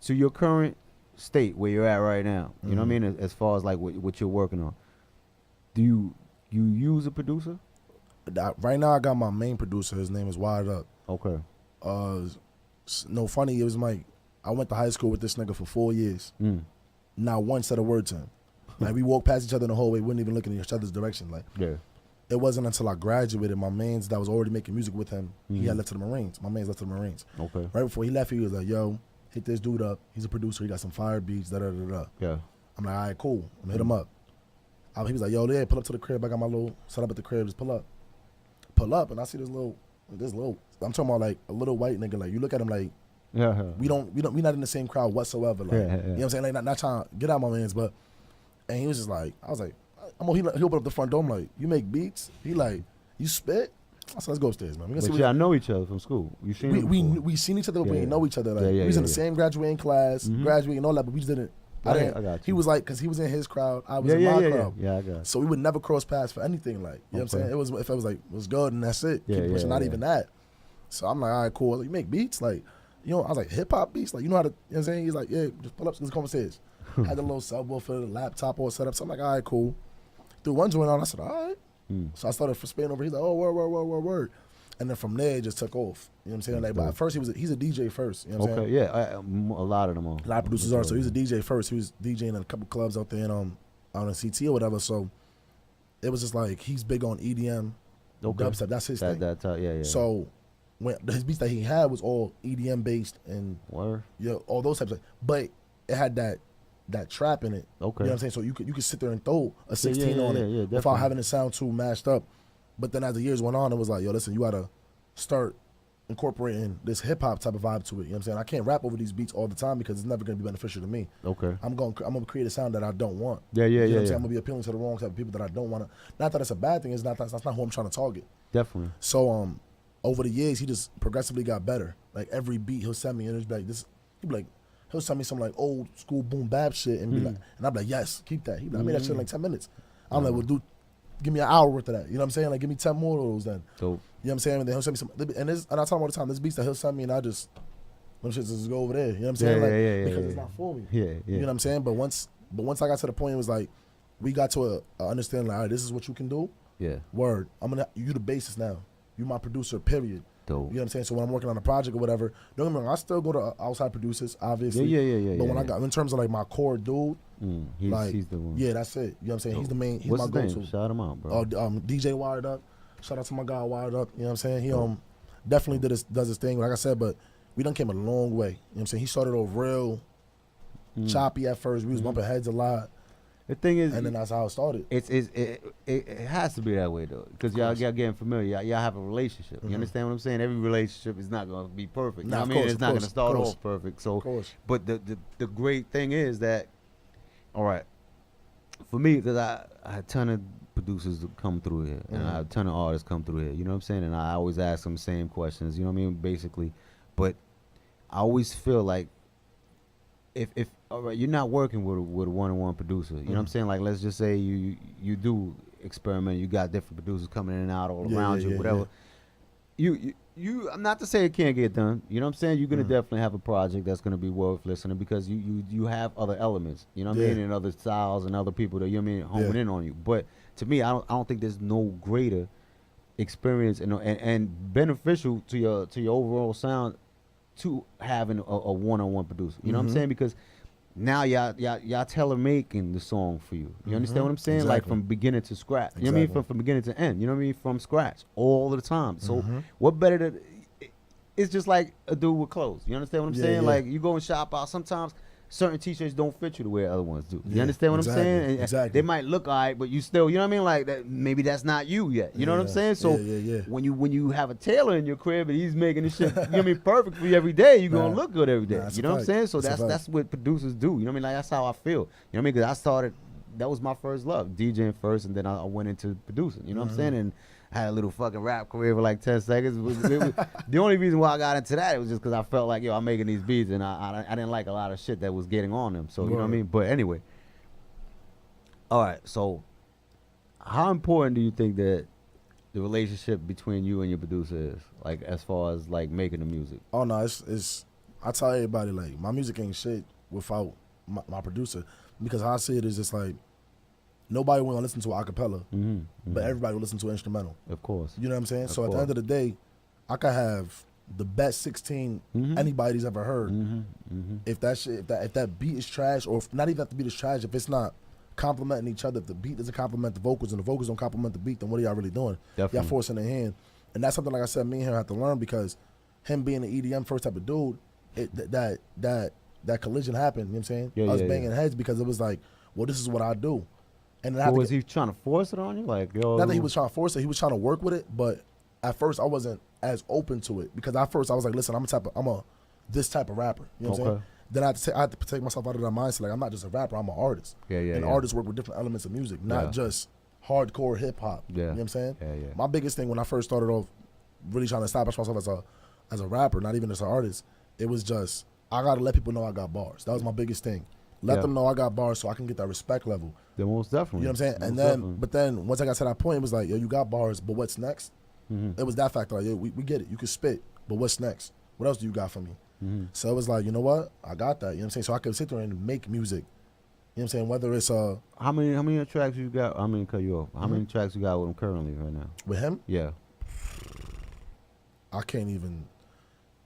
to your current state where you're at right now, you know what I mean? As far as like what you're working on, do you use a producer? Right now, I got my main producer. His name is Wired Up. Okay. No funny. It was I went to high school with this nigga for 4 years. Not one said a word to him. Like we walked past each other in the hallway, wouldn't even look in each other's direction. Like it wasn't until I graduated, my mans that was already making music with him, he had left to the Marines. My mans left to the Marines. Okay. Right before he left, he was like, yo, hit this dude up. He's a producer. He got some fire beats, da-da-da-da. Yeah. I'm like, all right, cool. I'm gonna hit him up. He was like, yo, pull up to the crib. I got my little set up at the crib. Just pull up. Pull up, and I see this little, I'm talking about like a little white nigga. Like you look at him like, we not in the same crowd whatsoever. Like, you know what I'm saying? Like not trying to get out my mans, but, and he was just like, I was like, he opened up the front door. I'm like, you make beats? He like, you spit? I said, let's go upstairs, man. But y'all know each other from school. You seen him before? We seen each other, but we didn't know each other. Like, Yeah, we was in the yeah. same graduating class, graduating and all that, but we just didn't. I got you. He was like, because he was in his crowd, I was in Yeah, my yeah, crowd. yeah. Yeah, I got it. So we would never cross paths for anything. Like, you know what I'm saying? It was, if I was like, was good and that's it. Yeah, Keep pushing, yeah, not yeah. even that. So I'm like, all right, cool. Like, you make beats? Like, you know, I was like, hip hop beats? Like, you know how to, you know what I'm saying? He's like, yeah, just pull up, let's come upstairs. Had the little subwoofer, the laptop all set up. So I'm like, all right, cool. Threw one joint on, I said, all right. So I started spinning over. He's like, oh, word. And then from there, it just took off. You know what I'm saying? Like, but at first, he's a DJ first. You know what I'm saying? Okay, yeah, a lot of them are. A lot of producers are. So he was a DJ first. He was DJing in a couple clubs out there out in CT or whatever. So it was just like, he's big on EDM, dubstep. That's his thing. Yeah. So when his beats that he had was all EDM based and all those types of. But it had that trap in it. Okay. You know what I'm saying? So you could sit there and throw a 16 on it without definitely. having it sound too mashed up. But then as the years went on, it was like, yo, listen, you gotta start incorporating this hip hop type of vibe to it. You know what I'm saying? I can't rap over these beats all the time because it's never gonna be beneficial to me. Okay. I'm gonna create a sound that I don't want. Yeah. You know what I'm saying? I'm gonna be appealing to the wrong type of people that I don't want to. Not that it's a bad thing. It's not. That's not who I'm trying to target. Definitely. So over the years, he just progressively got better. Like every beat he'll send me, and it's like this. He'll send me some like old school boom bap shit, and be like, and I'm like, yes, keep that. He be like, I made that shit in like 10 minutes. I'm like, well, give me an hour worth of that. You know what I'm saying? Like, give me 10 more of those then. Dope. You know what I'm saying? And then he'll send me some, and I tell him all the time, this beats that he'll send me, and I just, them shits just go over there. You know what I'm saying? Because it's not for me. Yeah. You know what I'm saying? But once I got to the point, it was like, we got to a understanding, like, all right, this is what you can do. Yeah. Word. You the bassist now. You my producer, period. Dope. You know what I'm saying? So when I'm working on a project or whatever, don't get me wrong, I still go to outside producers, obviously. Yeah. But when I got, in terms of like my core dude, he's the one. Yeah, that's it. You know what I'm saying? He's the main, he's What's my his go-to. name? Shout him out, bro. DJ Wired Up. Shout out to my guy Wired Up. You know what I'm saying? He definitely does his thing, like I said, but we done came a long way. You know what I'm saying? He started off real choppy at first. We was bumping heads a lot. The thing is, and then that's how it started. It has to be that way though, because y'all getting familiar. Y'all have a relationship. You understand what I'm saying? Every relationship is not going to be perfect. You know what I mean? It's not going to start off perfect. So, but the great thing is that, all right, for me, because I had a ton of producers that come through here, and I had a ton of artists come through here. You know what I'm saying? And I always ask them the same questions. You know what I mean? Basically, but I always feel like if all right, you're not working with a one-on-one producer. You know what I'm saying? Like, let's just say you do experiment. You got different producers coming in and out all around you, whatever. You I'm not to say it can't get done. You know what I'm saying? You're gonna definitely have a project that's gonna be worth listening because you have other elements. You know what I mean? And other styles and other people that you know what I mean homing in on you. But to me, I don't think there's no greater experience and beneficial to your overall sound to having a one-on-one producer. You know what I'm saying? Because now y'all tailor making the song for you. You understand what I'm saying? Like from beginning to scratch. You know what I mean? From beginning to end. You know what I mean? From scratch all the time. So what better to? It's just like a dude with clothes. You understand what I'm saying? Like you go and shop out. Sometimes certain t-shirts don't fit you the way other ones do. You understand what I'm saying? And they might look all right, but you still, you know what I mean? Like that, maybe that's not you yet. You know what I'm saying? So when you have a tailor in your crib and he's making this shit, you know what I mean, perfect for you every day, you're gonna look good every day. You know what I'm saying? So that's what producers do. You know what I mean? Like that's how I feel. You know what I mean? Because I started, that was my first love, DJing first, and then I went into producing. You know what I'm saying? And I had a little fucking rap career for like 10 seconds. The only reason why I got into that was just because I felt like, yo, I'm making these beats, and I didn't like a lot of shit that was getting on them. So, you know what I mean? But anyway. All right, so how important do you think that the relationship between you and your producer is? Like, as far as, like, making the music? Oh, no, it's I tell everybody, like, my music ain't shit without my producer. Because how I see it is just like, nobody want to listen to an acapella, but everybody will listen to an instrumental. Of course. You know what I'm saying? So at the end of the day, I could have the best 16 anybody's ever heard. If that shit, if that beat is trash, or if not even if the beat is trash, if it's not complimenting each other, if the beat doesn't compliment the vocals and the vocals don't compliment the beat, then what are y'all really doing? Definitely. Y'all forcing their hand. And that's something, like I said, me and him have to learn, because him being an EDM first type of dude, that collision happened, you know what I'm saying? I was banging heads because it was like, well, this is what I do. And then was he trying to force it on you? Like, yo, not that he was trying to force it, he was trying to work with it, but at first I wasn't as open to it, because at first I was like, listen, I'm this type of rapper. You know what I'm saying? Then I had to take myself out of that mindset. Like, I'm not just a rapper, I'm an artist. And artists work with different elements of music, not just hardcore hip hop. You know what I'm saying? My biggest thing when I first started off really trying to establish myself as a rapper, not even as an artist. It was just I gotta let people know I got bars. That was my biggest thing. Let them know I got bars so I can get that respect level. Yeah, most definitely. You know what I'm saying? Most And then, definitely. but then once I got to that point, it was like, yo, you got bars, but what's next? It was that factor. Like, yo, we get it. You can spit, but what's next? What else do you got for me? So it was like, you know what? I got that. You know what I'm saying? So I could sit there and make music. You know what I'm saying? Whether it's how many tracks you got? I mean, cut you off. How many tracks you got with him currently right now? with him, Yeah. I can't even.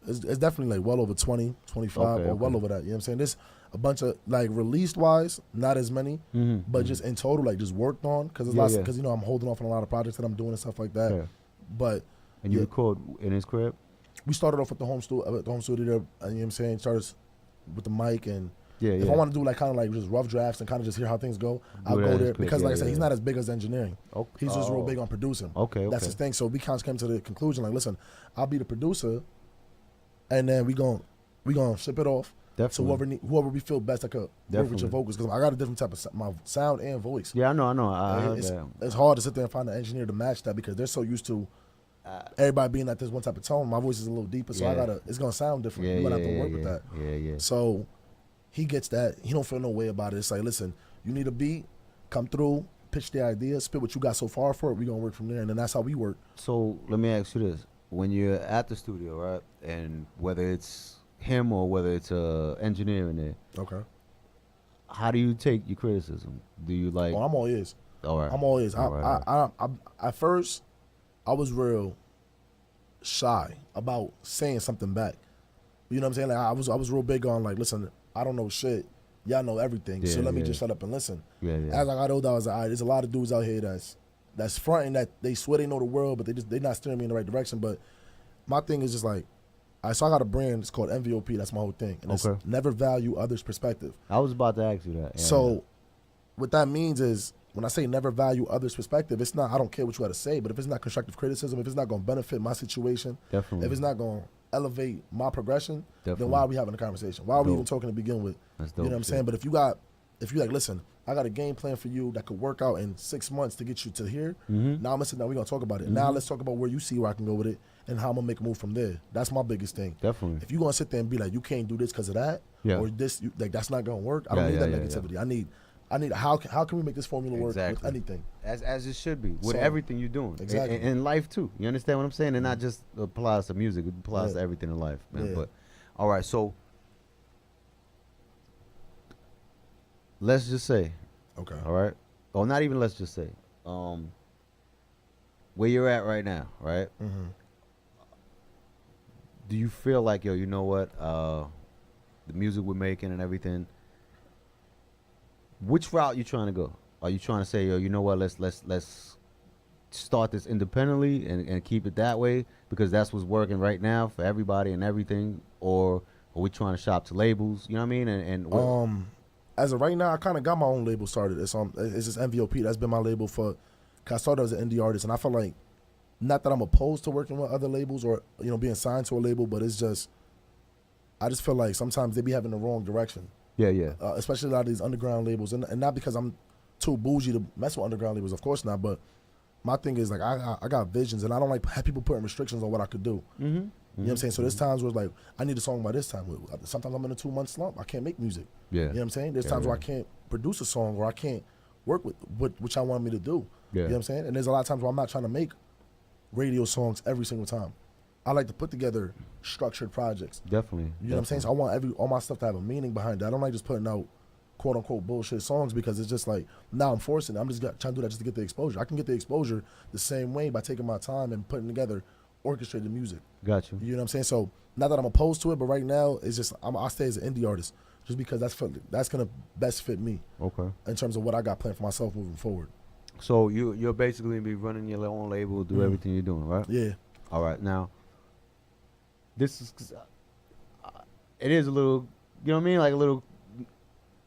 It's definitely like well over 20, 25, or well over that. You know what I'm saying? There's a bunch of like released wise, not as many, but just in total, like just worked on because it's lots because you know I'm holding off on a lot of projects that I'm doing and stuff like that. Yeah. But And you record in his crib? we started off with the home studio there. You know what I'm saying? Started with the mic and. If Yeah. I want to do like kind of like just rough drafts and kind of just hear how things go, I'll it go as there quick, because like I yeah, said, he's yeah. not as big as engineering. Okay. He's just real big on producing. Okay. That's his thing. So we kind of came to the conclusion like, listen, I'll be the producer, and then we gonna ship it off. Definitely. So whoever we feel best I could work with Definitely. your vocals because I got a different type of my sound and voice. Yeah, I know. I heard it's, that. it's hard to sit there and find an engineer to match that because they're so used to everybody being at this one type of tone. My voice is a little deeper, so it's gonna sound different. You're gonna have to work with that. Yeah. So he gets that. He don't feel no way about it. It's like, listen, you need a beat, come through, pitch the idea, spit what you got so far for it. We gonna work from there, and then that's how we work. So let me ask you this: when you're at the studio, right, and whether it's him or whether it's engineer in there, Okay. how do you take your criticism? Do you like? Oh, I'm all ears. All right. I'm all ears. All right. I at first, I was real shy about saying something back. You know what I'm saying? Like I was real big on like, listen, I don't know shit. Y'all know everything. So let me just shut up and listen. Yeah. As I got older, I was like, all right, there's a lot of dudes out here that's fronting that they swear they know the world, but they not steering me in the right direction. But my thing is just like, so I got a brand. It's called nvop. That's my whole thing. And it's never value others' perspective. I was about to ask you that. Yeah. So what that means is when I say never value others' perspective, it's not, I don't care what you got to say, but if it's not constructive criticism, if it's not going to benefit my situation, Definitely. if it's not going to elevate my progression, Definitely. then why are we having a conversation? Why are we even talking to begin with? That's You know dope what I'm shit. saying? But if you like, listen, I got a game plan for you that could work out in 6 months to get you to here. Now I'm listening. Now we're gonna talk about it. Now let's talk about where you see where I can go with it and how I'm gonna make a move from there. That's my biggest thing. Definitely. If you gonna sit there and be like, you can't do this because of that, or this, like that's not gonna work. I don't need that negativity. I need how can we make this formula work with anything? As it should be with So, everything you're doing. exactly. In life too. You understand what I'm saying? And not just applies to music. It applies to everything in life, man. Yeah. But all right, so let's just say, Okay. all right, or not even let's just say, where you're at right now, right? Do you feel like, yo, you know what, the music we're making and everything, which route you trying to go? Are you trying to say, yo, you know what, let's start this independently and keep it that way because that's what's working right now for everybody and everything, or are we trying to shop to labels? You know what I mean? And what, as of right now, I kind of got my own label started. It's just nvop. That's been my label for. Cause I started as an indie artist, and I felt like, not that I'm opposed to working with other labels or being signed to a label, but it's just, I just feel like sometimes they be having the wrong direction. yeah. Especially a lot of these underground labels, and not because I'm too bougie to mess with underground labels, of course not. But my thing is like I got visions, and I don't like have people putting restrictions on what I could do. You know what I'm saying? So there's times where it's like I need a song by this time. Sometimes I'm in a 2-month slump. I can't make music. Yeah. You know what I'm saying? There's times where I can't produce a song or I can't work with which I want me to do. Yeah. You know what I'm saying? And there's a lot of times where I'm not trying to make radio songs every single time. I like to put together structured projects. Definitely. You know what I'm saying? So I want all my stuff to have a meaning behind it. I don't like just putting out quote unquote bullshit songs because it's just like, now I'm forcing it. I'm just trying to do that just to get the exposure. I can get the exposure the same way by taking my time and putting together orchestrated music. Got you. You know what I'm saying? So not that I'm opposed to it, but right now it's just I stay as an indie artist just because that's gonna best fit me. Okay. In terms of what I got planned for myself moving forward. So you're basically be running your own label, do everything you're doing, right? Yeah. All right. Now, this is it is a little, you know what I mean, like a little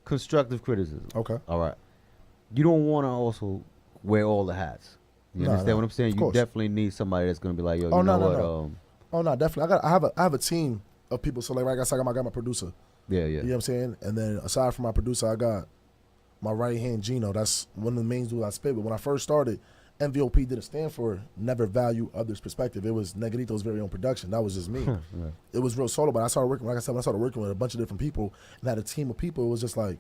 constructive criticism. Okay. All right. You don't want to also wear all the hats. You understand what I'm saying? You definitely need somebody that's gonna be like, yo, you know what? Oh no, definitely. I have a team of people. So like I got my producer. Yeah. You know what I'm saying? And then aside from my producer, I got my right hand Gino. That's one of the main dudes I spit with. When I first started, NVOP didn't stand for never value others' perspective. It was Negrito's very own production. That was just me. Right. It was real solo, but I started working, like I said, when I started working with a bunch of different people and had a team of people, it was just like,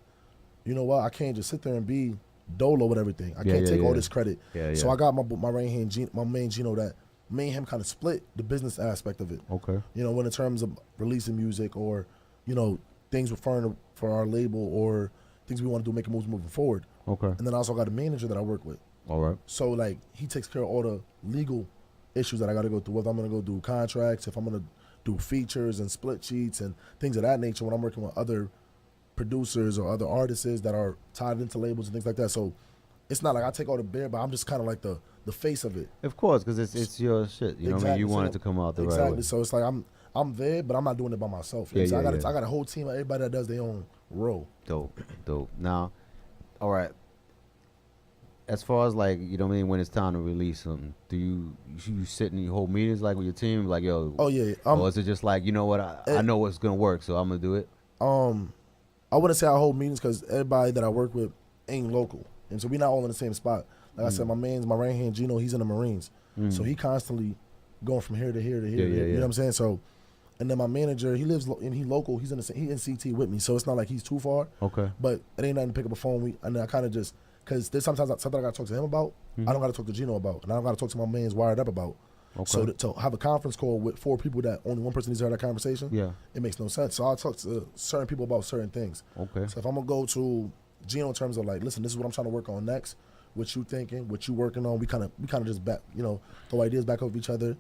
you know what, I can't just sit there and be dolo with everything. I can't take all this credit. So I got my main Gino that me and him kind of split the business aspect of it. Okay. You know, when in terms of releasing music or, you know, things referring to, for our label or things we want to do, making moves moving forward. Okay. And then I also got a manager that I work with. All right. So like he takes care of all the legal issues that I got to go through. Whether I'm gonna go do contracts, if I'm gonna do features and split sheets and things of that nature when I'm working with other producers or other artists that are tied into labels and things like that. So it's not like I take all the bear, but I'm just kind of like the face of it. Of course, because it's your shit. You know what I mean? You want it to come out the right way. So it's like I'm there, but I'm not doing it by myself. I got a whole team of everybody that does their own role. Dope. Now, all right. As far as like, you know what I mean, when it's time to release something, do you sit and you hold meetings like with your team, like yo? Oh yeah. Or is it just like, you know what, I know what's gonna work, so I'm gonna do it. I wouldn't say I hold meetings because everybody that I work with ain't local, and so we're not all in the same spot. Like I said, my right hand Gino, he's in the Marines, so he constantly going from here to here to here. You know what I'm saying? So, and then my manager, he lives and he local. He's in CT with me, so it's not like he's too far. Okay. But it ain't nothing to pick up a phone. And then I kind of just. Because there's sometimes something I got to talk to him about, I don't got to talk to Gino about, and I don't got to talk to my man's Wired Up about. Okay. So to have a conference call with 4 people that only one person needs to hear that conversation, it makes no sense. So I'll talk to certain people about certain things. Okay. So if I'm going to go to Gino in terms of like, listen, this is what I'm trying to work on next, what you thinking, what you working on, we kind of just back, throw ideas back over each other. You know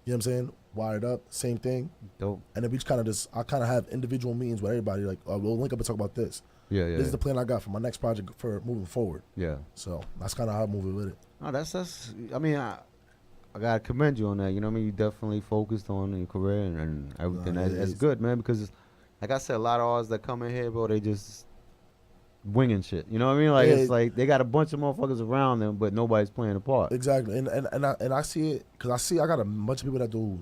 what I'm saying? Wired Up, same thing. Dope. And then we just I kind of have individual meetings with everybody, like, we'll link up and talk about this. This is the plan I got for my next project for moving forward. Yeah. So that's kind of how I move it with it. No, that's. I mean, I gotta commend you on that. You know what I mean? You definitely focused on your career and everything. That's good, man. Because, like I said, a lot of artists that come in here, bro, they just winging shit. You know what I mean? Like it's like they got a bunch of motherfuckers around them, but nobody's playing a part. Exactly. And I see it because I got a bunch of people that do.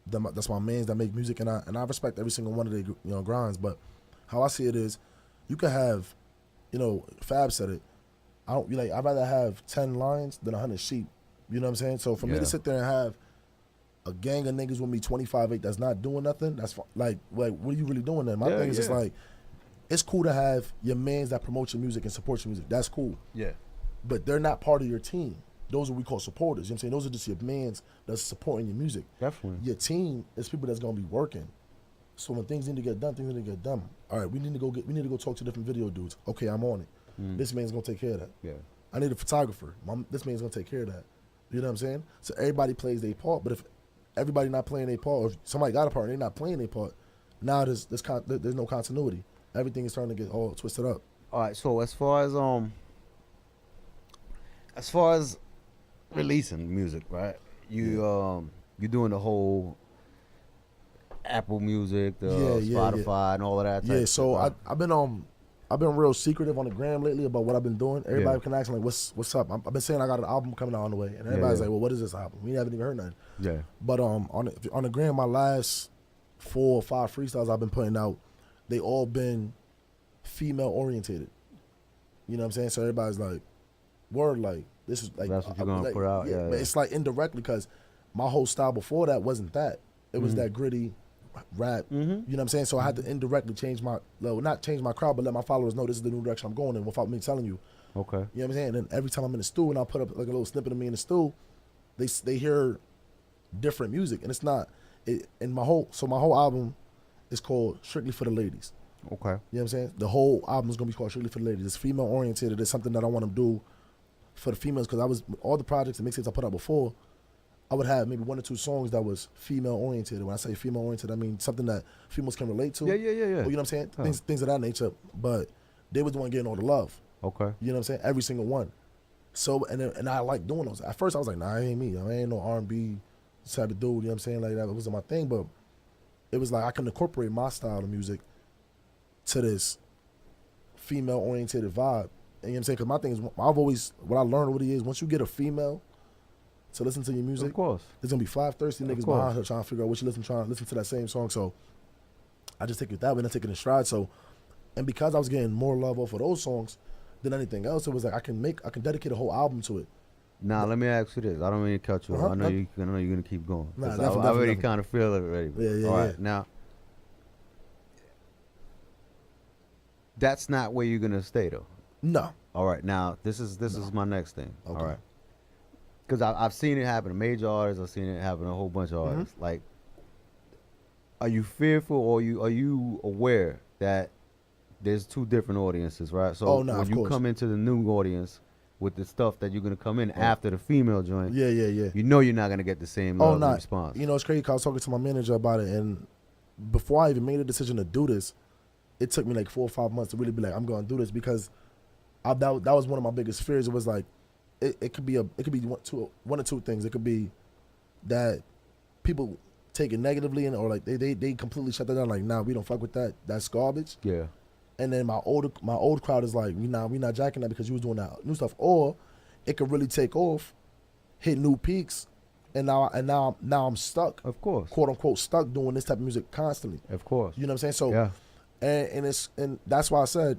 That's my mans that make music, and I respect every single one of their grinds. But how I see it is. You could have, Fab said it. I'd rather have 10 lions than 100 sheep. You know what I'm saying? So for me to sit there and have a gang of niggas with me 25-8 that's not doing nothing, that's like what are you really doing then? My thing is just like, it's cool to have your mans that promote your music and support your music. That's cool. Yeah. But they're not part of your team. Those are what we call supporters. You know what I'm saying? Those are just your mans that's supporting your music. Definitely. Your team is people that's gonna be working. So when things need to get done, things need to get done. All right, we need to go talk to different video dudes. Okay, I'm on it. This man's gonna take care of that. Yeah. I need a photographer. This man's gonna take care of that. You know what I'm saying? So everybody plays their part. But if everybody not playing their part, or if somebody got a part and they're not playing their part, now there's no continuity. Everything is starting to get all twisted up. All right. So as far as releasing music, right? You're doing the whole Apple Music, Spotify, and all of that. Yeah, so I've been real secretive on the gram lately about what I've been doing. Everybody can ask me like, what's up? I've been saying I got an album coming out on the way, and everybody's like, well, what is this album? We haven't even heard nothing. Yeah. But on the gram, my last 4 or 5 freestyles I've been putting out, they all been female orientated. You know what I'm saying? So everybody's like, word, like this is like that's what you're gonna put out. Yeah, but it's like indirectly because my whole style before that wasn't that. It was that gritty rap, you know what I'm saying? So I had to indirectly change not change my crowd, but let my followers know this is the new direction I'm going in without me telling you. Okay. You know what I'm saying? And every time I'm in the stew and I'll put up like a little snippet of me in the stew, they hear different music. And it's not, my whole album is called Strictly for the Ladies. Okay. You know what I'm saying? The whole album is going to be called Strictly for the Ladies. It's female oriented. It's something that I want to do for the females because all the projects and mixtapes I put out before, I would have maybe 1 or 2 songs that was female oriented. When I say female oriented, I mean something that females can relate to. Yeah. Or, you know what I'm saying? Things of that nature. But they was the one getting all the love. Okay. You know what I'm saying? Every single one. So and I like doing those. At first I was like, nah, I ain't me. I ain't no R&B type of dude. You know what I'm saying? Like that wasn't my thing. But it was like I can incorporate my style of music to this female oriented vibe. And you know what I'm saying? Because my thing is, what I learned over the years, once you get a female to listen to your music, of course, there's gonna be 5 thirsty niggas behind her trying to figure out what you trying to listen to that same song. So I just take it that way and I take it in stride. So, and because I was getting more love off of those songs than anything else, it was like I can dedicate a whole album to it. Now let me ask you this. I don't mean to cut you off. I know you're gonna keep going. Nah, 'Cause definitely, I already definitely. kind of feel it already. Yeah, All right, yeah. now that's not where you're gonna stay though. No. All right, now this is my next thing. Okay. All right, because I've seen it happen to major artists. I've seen it happen to a whole bunch of artists. Like, are you fearful or are you aware that there's two different audiences, right? So when you come into the new audience with the stuff that you're gonna come in after the female joint, yeah, you know you're not gonna get the same response. You know, it's crazy. 'Cause I was talking to my manager about it, and before I even made a decision to do this, it took me like 4 or 5 months to really be like, I'm gonna do this, because that was one of my biggest fears. It was like, it could be one or two things. It could be that people take it negatively, and or like they completely shut that down. Like, nah, we don't fuck with that. That's garbage. Yeah. And then my old crowd is like, we not jacking that because you was doing that new stuff. Or it could really take off, hit new peaks, and now I'm stuck. Of course. Quote unquote stuck doing this type of music constantly. Of course. You know what I'm saying? So yeah. And that's why I said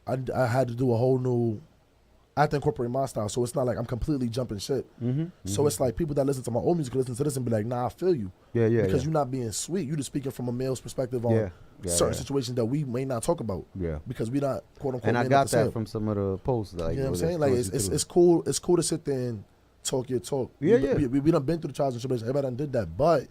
I had to do a whole new. I have to incorporate my style, so it's not like I'm completely jumping shit. So it's like people that listen to my old music listen to this and be like, nah, I feel you. Yeah. Because you're not being sweet. You're just speaking from a male's perspective on certain situations that we may not talk about. Yeah. Because we not quote unquote. And I got that from some of the posts. Like, you know what I'm saying? Like it's cool. It's cool to sit there and talk your talk. Yeah. We done been through the trials and tribulations. Everybody done did that, but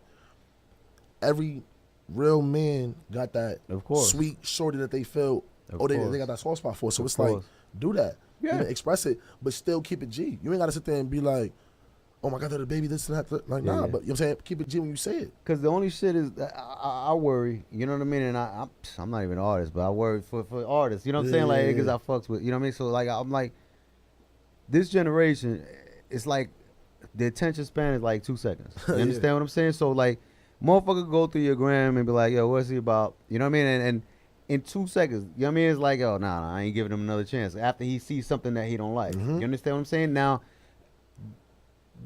every real man got that sweet shorty that they feel. They got that soft spot for. So it's like, do that. Yeah. You know, express it, but still keep it G. You ain't gotta sit there and be like, oh my God, the baby, this and that. Like, nah, but you know what I'm saying? Keep it G when you say it. Because the only shit is, I worry, you know what I mean? And I'm not even an artist, but I worry for artists, you know what I'm saying? Like, because I fucks with, you know what I mean? So, like, I'm like, this generation, it's like, the attention span is like 2 seconds. You understand what I'm saying? So, like, motherfucker go through your gram and be like, yo, what's he about? You know what I mean? And in 2 seconds, you know what I mean? It's like, oh, nah, I ain't giving him another chance. After he sees something that he don't like. You understand what I'm saying? Now,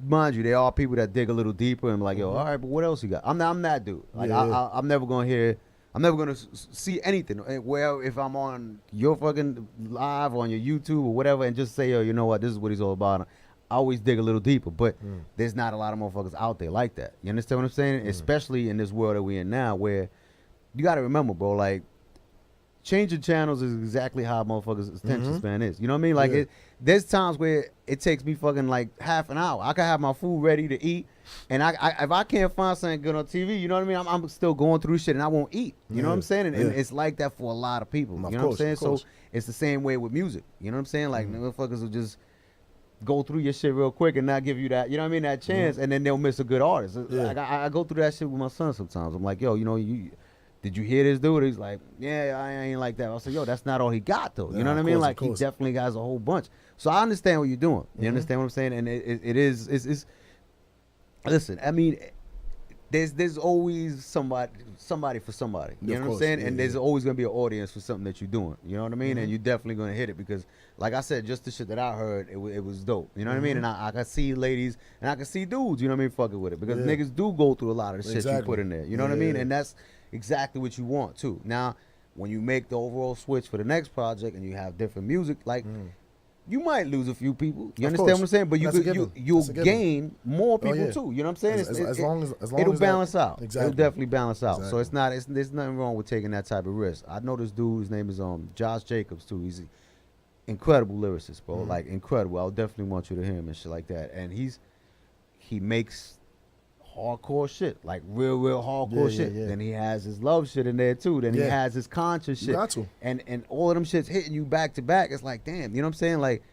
mind you, there are people that dig a little deeper and be like, yo, all right, but what else you got? I'm that dude. Like, I'm never going to see anything. Well, if I'm on your fucking live or on your YouTube or whatever and just say, yo, you know what, this is what he's all about. I always dig a little deeper, but there's not a lot of motherfuckers out there like that. You understand what I'm saying? Especially in this world that we're in now, where you got to remember, bro, like, changing channels is exactly how motherfuckers' attention span is. You know what I mean? Like, there's times where it takes me fucking like half an hour. I can have my food ready to eat, and if I can't find something good on TV, you know what I mean? I'm still going through shit, and I won't eat. You know what I'm saying? And it's like that for a lot of people. You know what I'm saying? So it's the same way with music. You know what I'm saying? Like, motherfuckers will just go through your shit real quick and not give you that, you know what I mean, that chance, and then they'll miss a good artist. Like, I go through that shit with my son sometimes. I'm like, yo, you know, did you hear this dude? He's like, yeah, I ain't like that. I said, yo, that's not all he got, though. You know what I mean? Like, he definitely got a whole bunch. So I understand what you're doing. You understand what I'm saying? And it's listen, I mean, there's always somebody for somebody. You know what I'm saying? And there's always going to be an audience for something that you're doing. You know what I mean? And you're definitely going to hit it because, like I said, just the shit that I heard, it was dope. You know what I mean? And I can see ladies and I can see dudes, you know what I mean, fucking with it. Because niggas do go through a lot of the shit you put in there. You know what I mean? And that's exactly what you want too. Now, when you make the overall switch for the next project and you have different music, like you might lose a few people. You understand what I'm saying? But you'll gain more people too. You know what I'm saying? As long as it'll balance out. Exactly. It'll definitely balance out. So it's not. There's nothing wrong with taking that type of risk. I know this dude. His name is Josh Jacobs too. He's an incredible lyricist, bro. Like incredible. I would definitely want you to hear him and shit like that. And he makes hardcore shit, like real hardcore shit. Then he has his love shit in there too. Then he has his conscious shit. You got to. And all of them shits hitting you back to back. It's like, damn, you know what I'm saying? Like,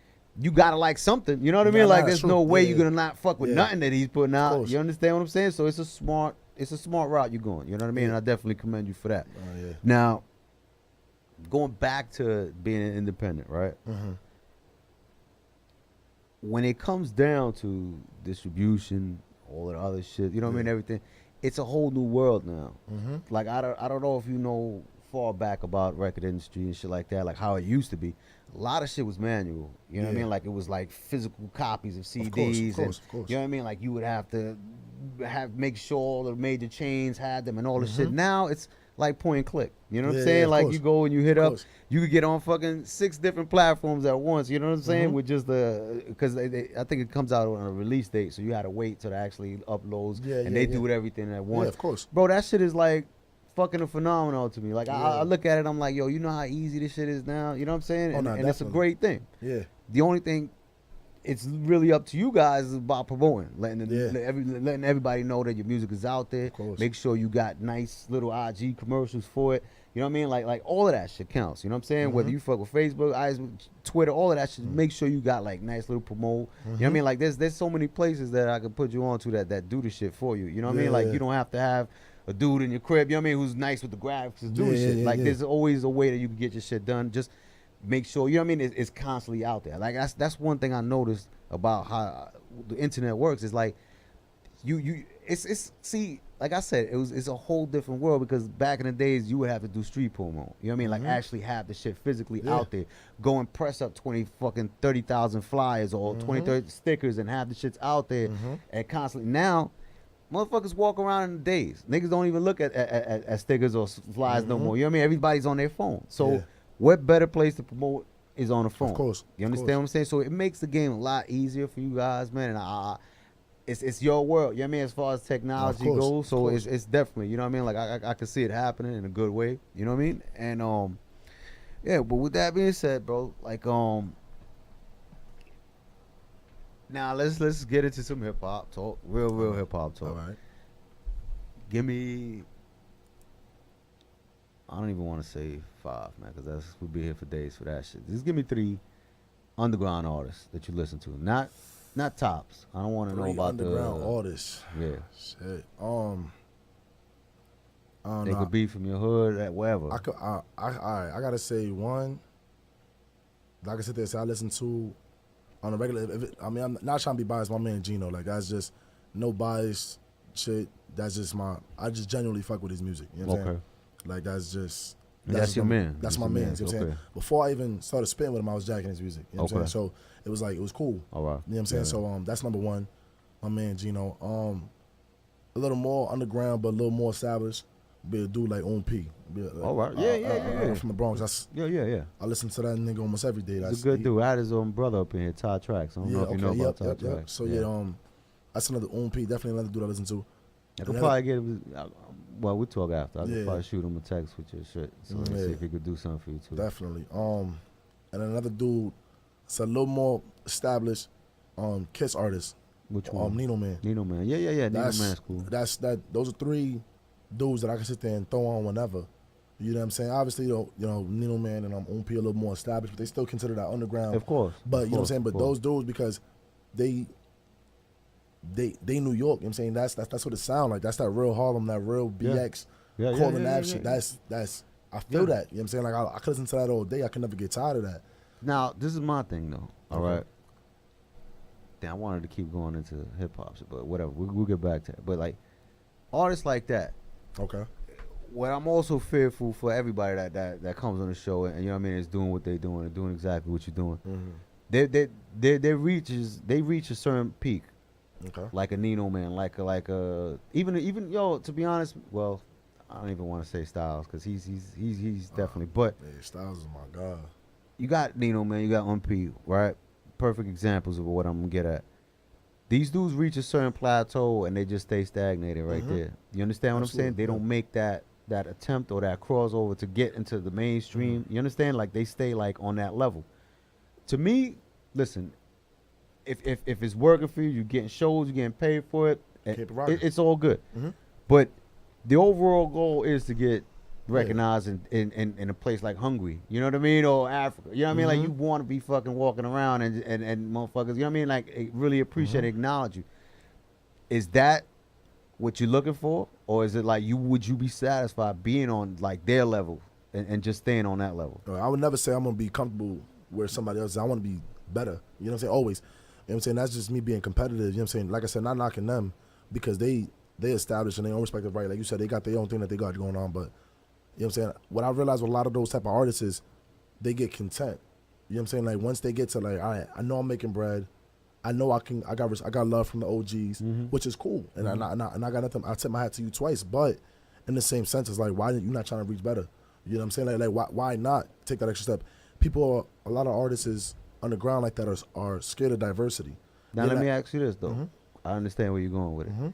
you gotta like something. You know what I mean? Like, there's no way you're gonna not fuck with nothing that he's putting out. You understand what I'm saying? So it's a smart route you're going. You know what I mean? And I definitely commend you for that. Now, going back to being an independent, right? When it comes down to distribution, all the other shit, you know what I mean, everything, it's a whole new world now. Like, I don't know if you know far back about record industry and shit like that, like how it used to be. A lot of shit was manual, you know what I mean? Like, it was like physical copies of CDs. Of course. You know what I mean? Like, you would have to make sure all the major chains had them and all the shit. Now it's like point and click. You know what I'm Yeah, saying? of Like course. you go and you hit Of up. course. You could get on fucking 6 different platforms at once. You know what I'm saying? Mhm. With just because I think it comes out on a release date, so you had to wait till it actually uploads. Yeah, and yeah, they yeah. do it everything at once. Yeah, of course. Bro, that shit is like fucking a phenomenal to me. Like I Yeah. look at it, I'm like, yo, you know how easy this shit is now. You know what I'm saying? Oh, And, no, and it's a definitely. great thing. Yeah. The only thing, it's really up to you guys about promoting, letting everybody know that your music is out there. Make sure you got nice little IG commercials for it. You know what I mean? Like all of that shit counts. You know what I'm saying? Whether you fuck with Facebook, Twitter, all of that shit. Make sure you got like nice little promote. You know what I mean? Like there's so many places that I can put you on to that do the shit for you. You know what I mean? Like you don't have to have a dude in your crib. You know what I mean? Who's nice with the graphics and do the shit. Like there's always a way that you can get your shit done. Just make sure, you know what I mean, it's constantly out there. Like that's one thing I noticed about how the internet works. Is like it's see, like I said, it's a whole different world, because back in the days you would have to do street promo. You know what I mean? Like actually have the shit physically out there. Go and press up 30,000 flyers or 30 stickers and have the shits out there and constantly. Now motherfuckers walk around in the days. Niggas don't even look at stickers or flyers no more. You know what I mean? Everybody's on their phone. So what better place to promote is on the phone? Of course. You understand what I'm saying? So it makes the game a lot easier for you guys, man. And it's your world. You know what I mean? As far as technology goes. So it's definitely, you know what I mean? Like I can see it happening in a good way. You know what I mean? And yeah, but with that being said, bro, like now let's get into some hip hop talk. Real hip hop talk. All right. Give me, I don't even want to say 5, man, because we'll be here for days for that shit. Just give me 3 underground artists that you listen to. Not tops. I don't want to know about underground artists. Yeah. Shit. They could be from your hood, wherever. I gotta say one. Like I said, I listen to on a regular. I'm not trying to be biased. My man Gino, like that's just no bias shit. That's just I just genuinely fuck with his music. You know what I'm saying? Like that's your man. That's my man. You know what I'm saying? Before I even started spitting with him, I was jacking his music. You know what I'm saying? So it was cool. All right. You know what I'm saying? So that's number one. My man Gino. A little more underground, but a little more established. Be a dude like On P. All right. Yeah. From the Bronx. Yeah. I listen to that nigga almost every day. He's a good dude. I had his own brother up in here, Todd Tracks. I don't know if you know about Todd Tracks. So that's another On P. Definitely another dude I listen to. I could probably get him. Well, we'll talk after. I could probably shoot him a text with your shit, so let's see if he could do something for you too. Definitely. And another dude, it's a little more established, Kiss artist. Which one? Nino Man. Nino Man. Yeah. Nino Man's cool. Those are 3 dudes that I can sit there and throw on whenever. You know what I'm saying? Obviously, you know Nino Man and On P a little more established, but they still consider that underground. Of course. But you know what I'm saying? But those dudes, because they New York, you know what I'm saying? That's what it sound like. That's that real Harlem, that real BX calling that shit. That's I feel that. You know what I'm saying? Like I could listen to that all day. I could never get tired of that. Now, this is my thing though. All right. Damn, I wanted to keep going into hip hop, but whatever. We'll get back to it. But like artists like that. Okay. What I'm also fearful for everybody that comes on the show and you know what I mean is doing what they're doing and doing exactly what you're doing. Mm-hmm. They reach a certain peak. Okay. Like a Nino Man, like a even yo, to be honest, well, I don't even want to say Styles because he's definitely, but yeah, Styles is my god. You got Nino Man, you got MP, right? Perfect examples of what I'm gonna get at. These dudes reach a certain plateau and they just stay stagnated right there. You understand what I'm saying? They don't make that attempt or that crossover to get into the mainstream. You understand? Like they stay like on that level. To me, listen. If it's working for you, you're getting shows, you're getting paid for it, it's all good. But the overall goal is to get recognized in a place like Hungary, you know what I mean, or Africa. You know what I mean? Like you want to be fucking walking around and motherfuckers, you know what I mean? Like really appreciate, acknowledge you. Is that what you're looking for, or is it like would you be satisfied being on like their level and just staying on that level? I would never say I'm gonna be comfortable where somebody else is. I want to be better. You know what I'm saying? Always. You know what I'm saying? That's just me being competitive. You know what I'm saying? Like I said, not knocking them because they established in their own respective right. Like you said, they got their own thing that they got going on. But you know what I'm saying? What I realized with a lot of those type of artists is they get content. You know what I'm saying? Like once they get to like, all right, I know I'm making bread. I know I got love from the OGs, which is cool. And I got nothing. I tip my hat to you twice. But in the same sense. It's like, why you not trying to reach better? You know what I'm saying? Like why not take that extra step? A lot of artists is underground like that are scared of diversity. Now let me ask you this though. Mm-hmm. I understand where you're going with it.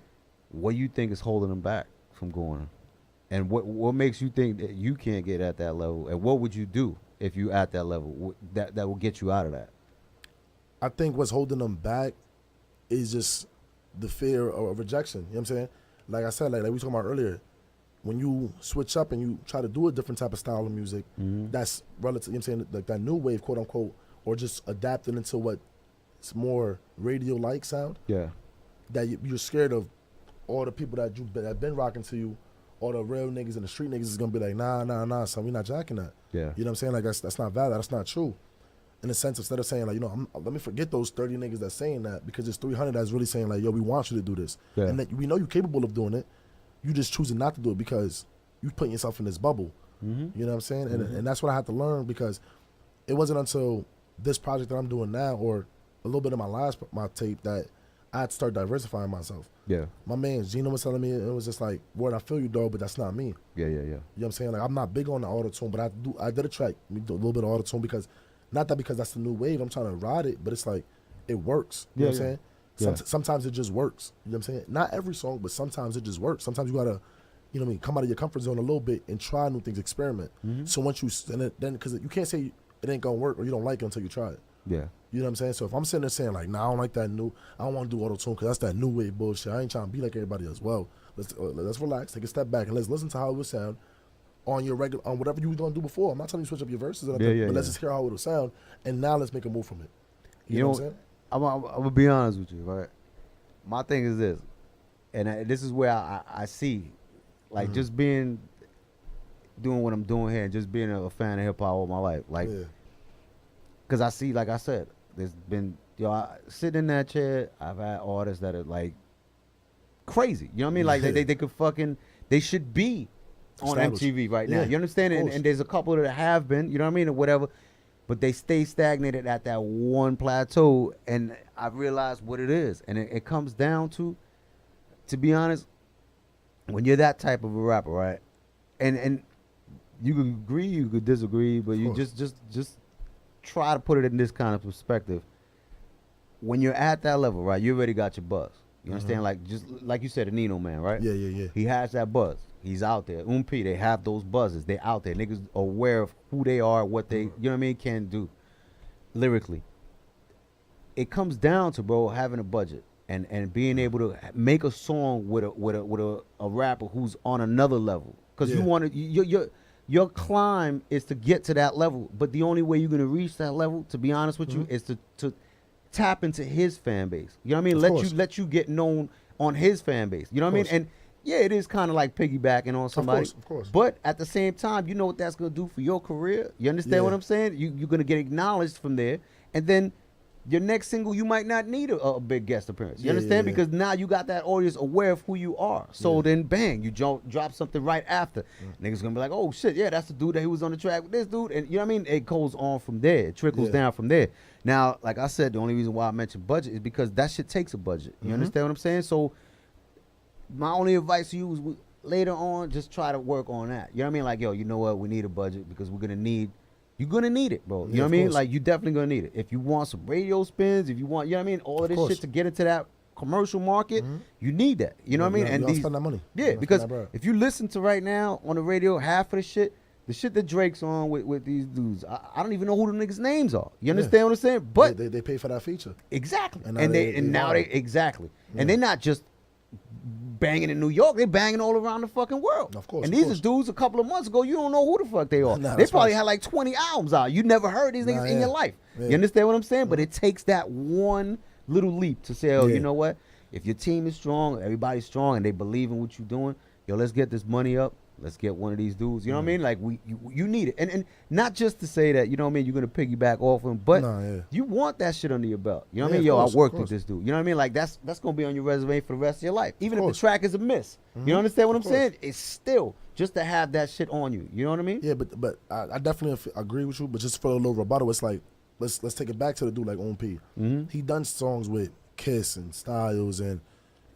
What do you think is holding them back from going? And what makes you think that you can't get at that level? And what would you do if you at that level that will get you out of that? I think what's holding them back is just the fear of rejection. You know what I'm saying? Like I said, like we were talking about earlier, when you switch up and you try to do a different type of style of music, that's relative, you know what I'm saying, like that new wave, quote unquote, or just adapting into what's more radio-like sound. Yeah. That you're scared of all the people that have been rocking to you, all the real niggas and the street niggas is gonna be like, nah, son, we not jacking that. Yeah. You know what I'm saying? Like that's not valid. That's not true. In a sense, instead of saying like, let me forget those 30 niggas that's saying that, because there's 300 that's really saying like, yo, we want you to do this, and that we know you're capable of doing it. You just choosing not to do it because you putting yourself in this bubble. You know what I'm saying? And that's what I had to learn, because it wasn't until this project that I'm doing now, or a little bit of my tape, that I had to start diversifying myself. Yeah. My man Gino was telling me, it was just like, word, I feel you, dog, but that's not me. Yeah. You know what I'm saying? Like, I'm not big on the auto-tune, but I did a track, we do a little bit of auto-tune, because that's the new wave, I'm trying to ride it, but it's like, it works. You know what I'm saying? Sometimes it just works. You know what I'm saying? Not every song, but sometimes it just works. Sometimes you gotta, you know what I mean, come out of your comfort zone a little bit and try new things, experiment. So once you, then, because you can't say it ain't gonna work or you don't like it until you try it. Yeah. You know what I'm saying? So if I'm sitting there saying like, nah, I don't like that new, I don't want to do auto-tune because that's that new wave bullshit. I ain't trying to be like everybody else. Well, let's relax, take a step back, and let's listen to how it would sound on your regular, on whatever you was gonna do before. I'm not telling you to switch up your verses, but let's just hear how it'll sound, and now let's make a move from it. You know what I'm saying? I'm gonna be honest with you, right? My thing is this, and this is where I see, like, just doing what I'm doing here, and just being a fan of hip hop all my life, like, because I see, like I said, there's been, I sit in that chair, I've had artists that are like crazy, you know what I mean? Like they could fucking, they should be on MTV right now. You understand? And there's a couple that have been, you know what I mean, or whatever, but they stay stagnated at that one plateau, and I realized what it is, and it comes down to be honest, when you're that type of a rapper, right? And you could agree, you could disagree, but you just try to put it in this kind of perspective. When you're at that level, right, you already got your buzz. You understand? Like, just like you said, a Nino man, right? Yeah. He has that buzz. He's out there. They have those buzzes. They out there. Niggas are aware of who they are, what they, you know what I mean, can do lyrically. It comes down to, bro, having a budget and being able to make a song with a rapper who's on another level. Because you want to, your climb is to get to that level, but the only way you're gonna reach that level, to be honest with you, is to tap into his fan base. You know what I mean? Let you get known on his fan base. You know what I mean? And yeah, it is kind of like piggybacking on somebody. Of course. But at the same time, you know what that's gonna do for your career. You understand what I'm saying? You're gonna get acknowledged from there, and then your next single, you might not need a big guest appearance. You understand? Because now you got that audience aware of who you are. So then, bang, you drop something right after. Niggas gonna be like, oh shit, yeah, that's the dude that he was on the track with this dude. And you know what I mean? It goes on from there. It trickles down from there. Now, like I said, the only reason why I mentioned budget is because that shit takes a budget. You understand what I'm saying? So my only advice to you is later on, just try to work on that. You know what I mean? Like, yo, you know what? We need a budget because you're gonna need it, bro. You know what I mean? Like, you definitely gonna need it. If you want some radio spins, if you want, you know what I mean? All of this shit to get into that commercial market, you need that. You know what I mean? And spend that money. Yeah, because if you listen to right now on the radio, half of the shit that Drake's on with these dudes, I don't even know who the niggas' names are. You understand what I'm saying? But they pay for that feature. Exactly. And now they exactly. And they're not just banging in New York, they banging all around the fucking world. Of course. And these are dudes a couple of months ago, you don't know who the fuck they are. They probably had like 20 albums out. You never heard these niggas in your life. You understand what I'm saying? But it takes that one little leap to say, oh, you know what? If your team is strong, everybody's strong, and they believe in what you're doing, yo, let's get this money up. Let's get one of these dudes. You know what I mean? Like, you need it. And not just to say that, you know what I mean, you're going to piggyback off him, but you want that shit under your belt. You know what I mean? Yo, I worked with this dude. You know what I mean? Like, that's going to be on your resume for the rest of your life. Even if the track is a miss. You understand what I'm saying? It's still just to have that shit on you. You know what I mean? Yeah, but I definitely agree with you, but just for a little rebuttal, it's like, let's take it back to the dude like On P. He done songs with Kiss and Styles and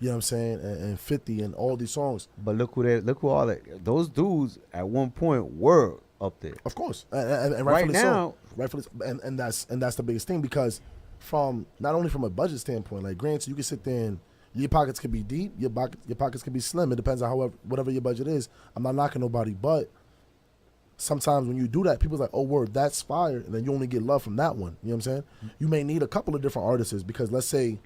You know what I'm saying? And 50 and all these songs. But look who all that. Those dudes at one point were up there. Of course, and right rightfully now, so. Rightfully, and that's the biggest thing, because from not only from a budget standpoint, like granted, you can sit there and your pockets could be deep, your pockets could be slim. It depends on whatever your budget is. I'm not knocking nobody, but sometimes when you do that, people's like, oh, word, that's fire, and then you only get love from that one. You know what I'm saying? You may need a couple of different artists, because let's say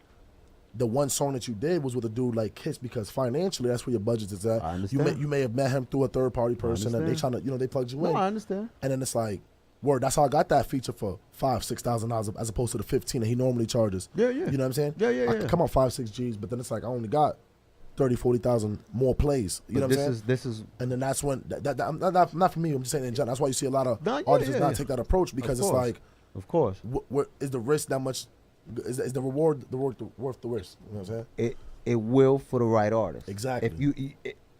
the one song that you did was with a dude like Kiss, because financially that's where your budget is at. I understand. You may have met him through a third party person, and they trying to, they plugged you in. I understand. And then it's like, word, that's how I got that feature for $5,000-$6,000 as opposed to the 15 that he normally charges. Yeah. You know what I'm saying? Yeah. I could come out 5-6 G's, but then it's like I only got 30,000-40,000 more plays. You know what I'm saying? This is, and then that's when not for me. I'm just saying in general. That's why you see a lot of artists not take that approach, because it's like, of course, is the risk that much? Is the reward worth the risk? You know what I'm saying? It will for the right artist. Exactly. If you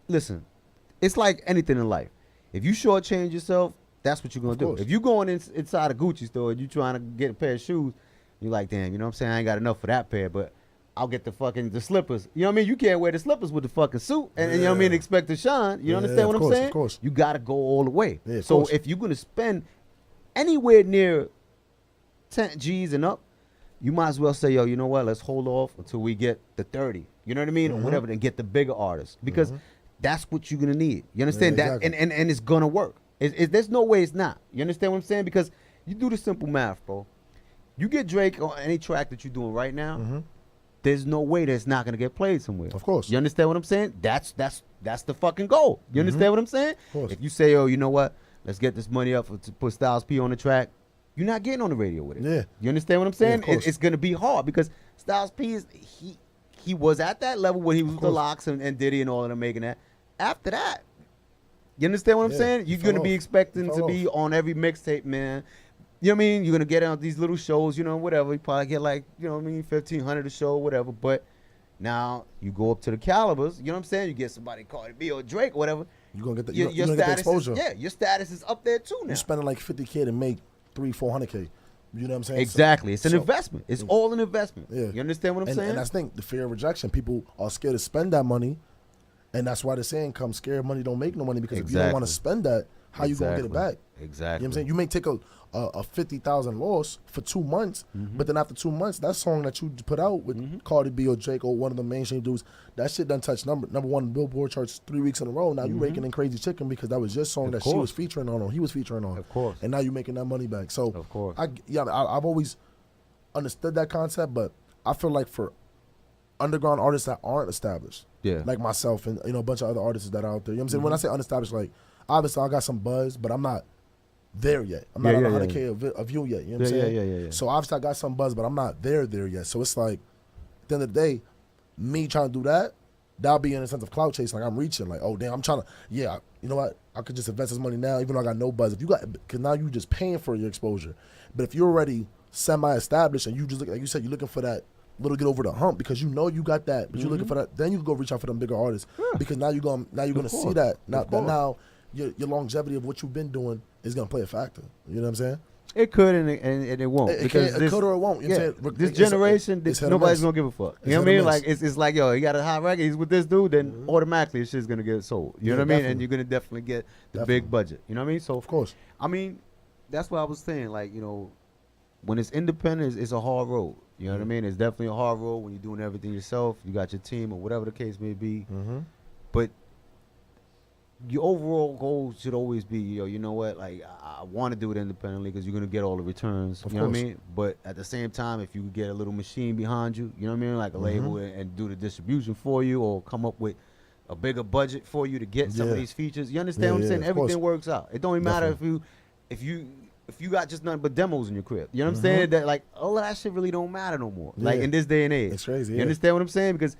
listen, it's like anything in life. If you shortchange yourself, that's what you're gonna do. If you going inside a Gucci store and you trying to get a pair of shoes, you're like, damn, you know what I'm saying? I ain't got enough for that pair, but I'll get the slippers. You know what I mean? You can't wear the slippers with the fucking suit and you know what I mean, expect to shine. You understand what I'm saying? Of course. You gotta go all the way. Yeah, so if you're gonna spend anywhere near 10 G's and up, you might as well say, yo, you know what? Let's hold off until we get the 30. You know what I mean? Or whatever, and get the bigger artists, because that's what you're gonna need. You understand exactly. that? And it's gonna work. There's no way it's not. You understand what I'm saying? Because you do the simple math, bro. You get Drake on any track that you're doing right now, there's no way that's not gonna get played somewhere. Of course. You understand what I'm saying? That's the fucking goal. You understand what I'm saying? Of course. If you say, oh, you know what? Let's get this money up to put Styles P on the track, you're not getting on the radio with it. Yeah. You understand what I'm saying? Yeah, It's gonna be hard, because Styles P he was at that level where he was with the Locks and Diddy and all of them making that. After that, you understand what I'm saying? You're gonna be expecting to be on every mixtape, man. You know what I mean? You're gonna get on these little shows, whatever. You probably get like, you know what I mean, 1,500 a show, whatever. But now you go up to the calibers. You know what I'm saying? You get somebody Cardi B or Drake or whatever. You're gonna get the, your you're gonna get the exposure. Your status is up there too now. You're spending like $50K to make $300-400K. You know what I'm saying? Exactly. It's an investment. It's all an investment. Yeah. You understand what I'm saying? And that's the thing, the fear of rejection. People are scared to spend that money, and that's why the saying comes, scared money don't make no money, because if you don't want to spend that, how you gonna get it back? Exactly. You know what I'm saying? You may take a 50,000 loss for 2 months, but then after 2 months, that song that you put out with Cardi B or Drake or one of the mainstream dudes, that shit done touched number one Billboard charts 3 weeks in a row. Now you raking in Crazy Chicken because that was your song that she was featuring on, or he was featuring on. Of course. And now you're making that money back. So of course. I've always understood that concept, but I feel like for underground artists that aren't established, like myself and a bunch of other artists that are out there, you know what I'm saying? When I say unestablished, like obviously I got some buzz, but I'm not there yet. I'm not on 100K of view yet. You know what I'm saying? Yeah. So obviously I got some buzz, but I'm not there yet. So it's like, at the end of the day, me trying to do that'll be in a sense of clout chasing. Like I'm reaching, like, oh damn, I'm trying to, you know what? I could just invest this money now, even though I got no buzz. Because now you just paying for your exposure. But if you're already semi-established and you just look, like you said, you're looking for that little get over the hump because you know you got that, but you're looking for that, then you can go reach out for them bigger artists because now you're gonna see that. Now your longevity of what you've been doing is gonna play a factor. You know what I'm saying? It could and it won't. It could or it won't. You know what I'm saying? This generation, nobody's gonna give a fuck. You know what I mean? miss. Like it's like, yo, he got a hot record, he's with this dude, then automatically this shit's gonna get sold. You know what I mean? And you're gonna definitely get the big budget. You know what I mean? So of course. I mean, that's what I was saying. Like, when it's independent, it's a hard road. You know what I mean? It's definitely a hard road when you're doing everything yourself. You got your team or whatever the case may be. But your overall goal should always be, you know what? Like, I want to do it independently because you're going to get all the returns. You know what I mean? But at the same time, if you get a little machine behind you, you know what I mean? Like a label and do the distribution for you or come up with a bigger budget for you to get some of these features. You understand what I'm saying? Everything works out. It don't even matter if you got just nothing but demos in your crib. You know what I'm saying? That like all of that shit really don't matter no more. Like in this day and age. It's crazy. You understand what I'm saying? Because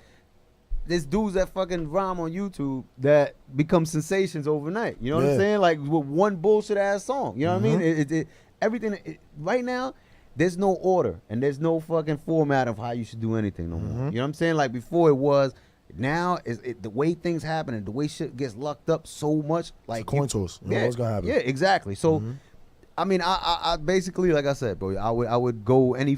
there's dudes that fucking rhyme on YouTube that become sensations overnight. You know what I'm saying? Like with one bullshit ass song. You know what I mean? Everything right now, there's no order and there's no fucking format of how you should do anything no more. You know what I'm saying? Like before it was. Now the way things happen and the way shit gets lucked up so much. Like it's a coin toss. You know what's gonna happen? Yeah, exactly. So. I mean, I basically, like I said, bro, I would go any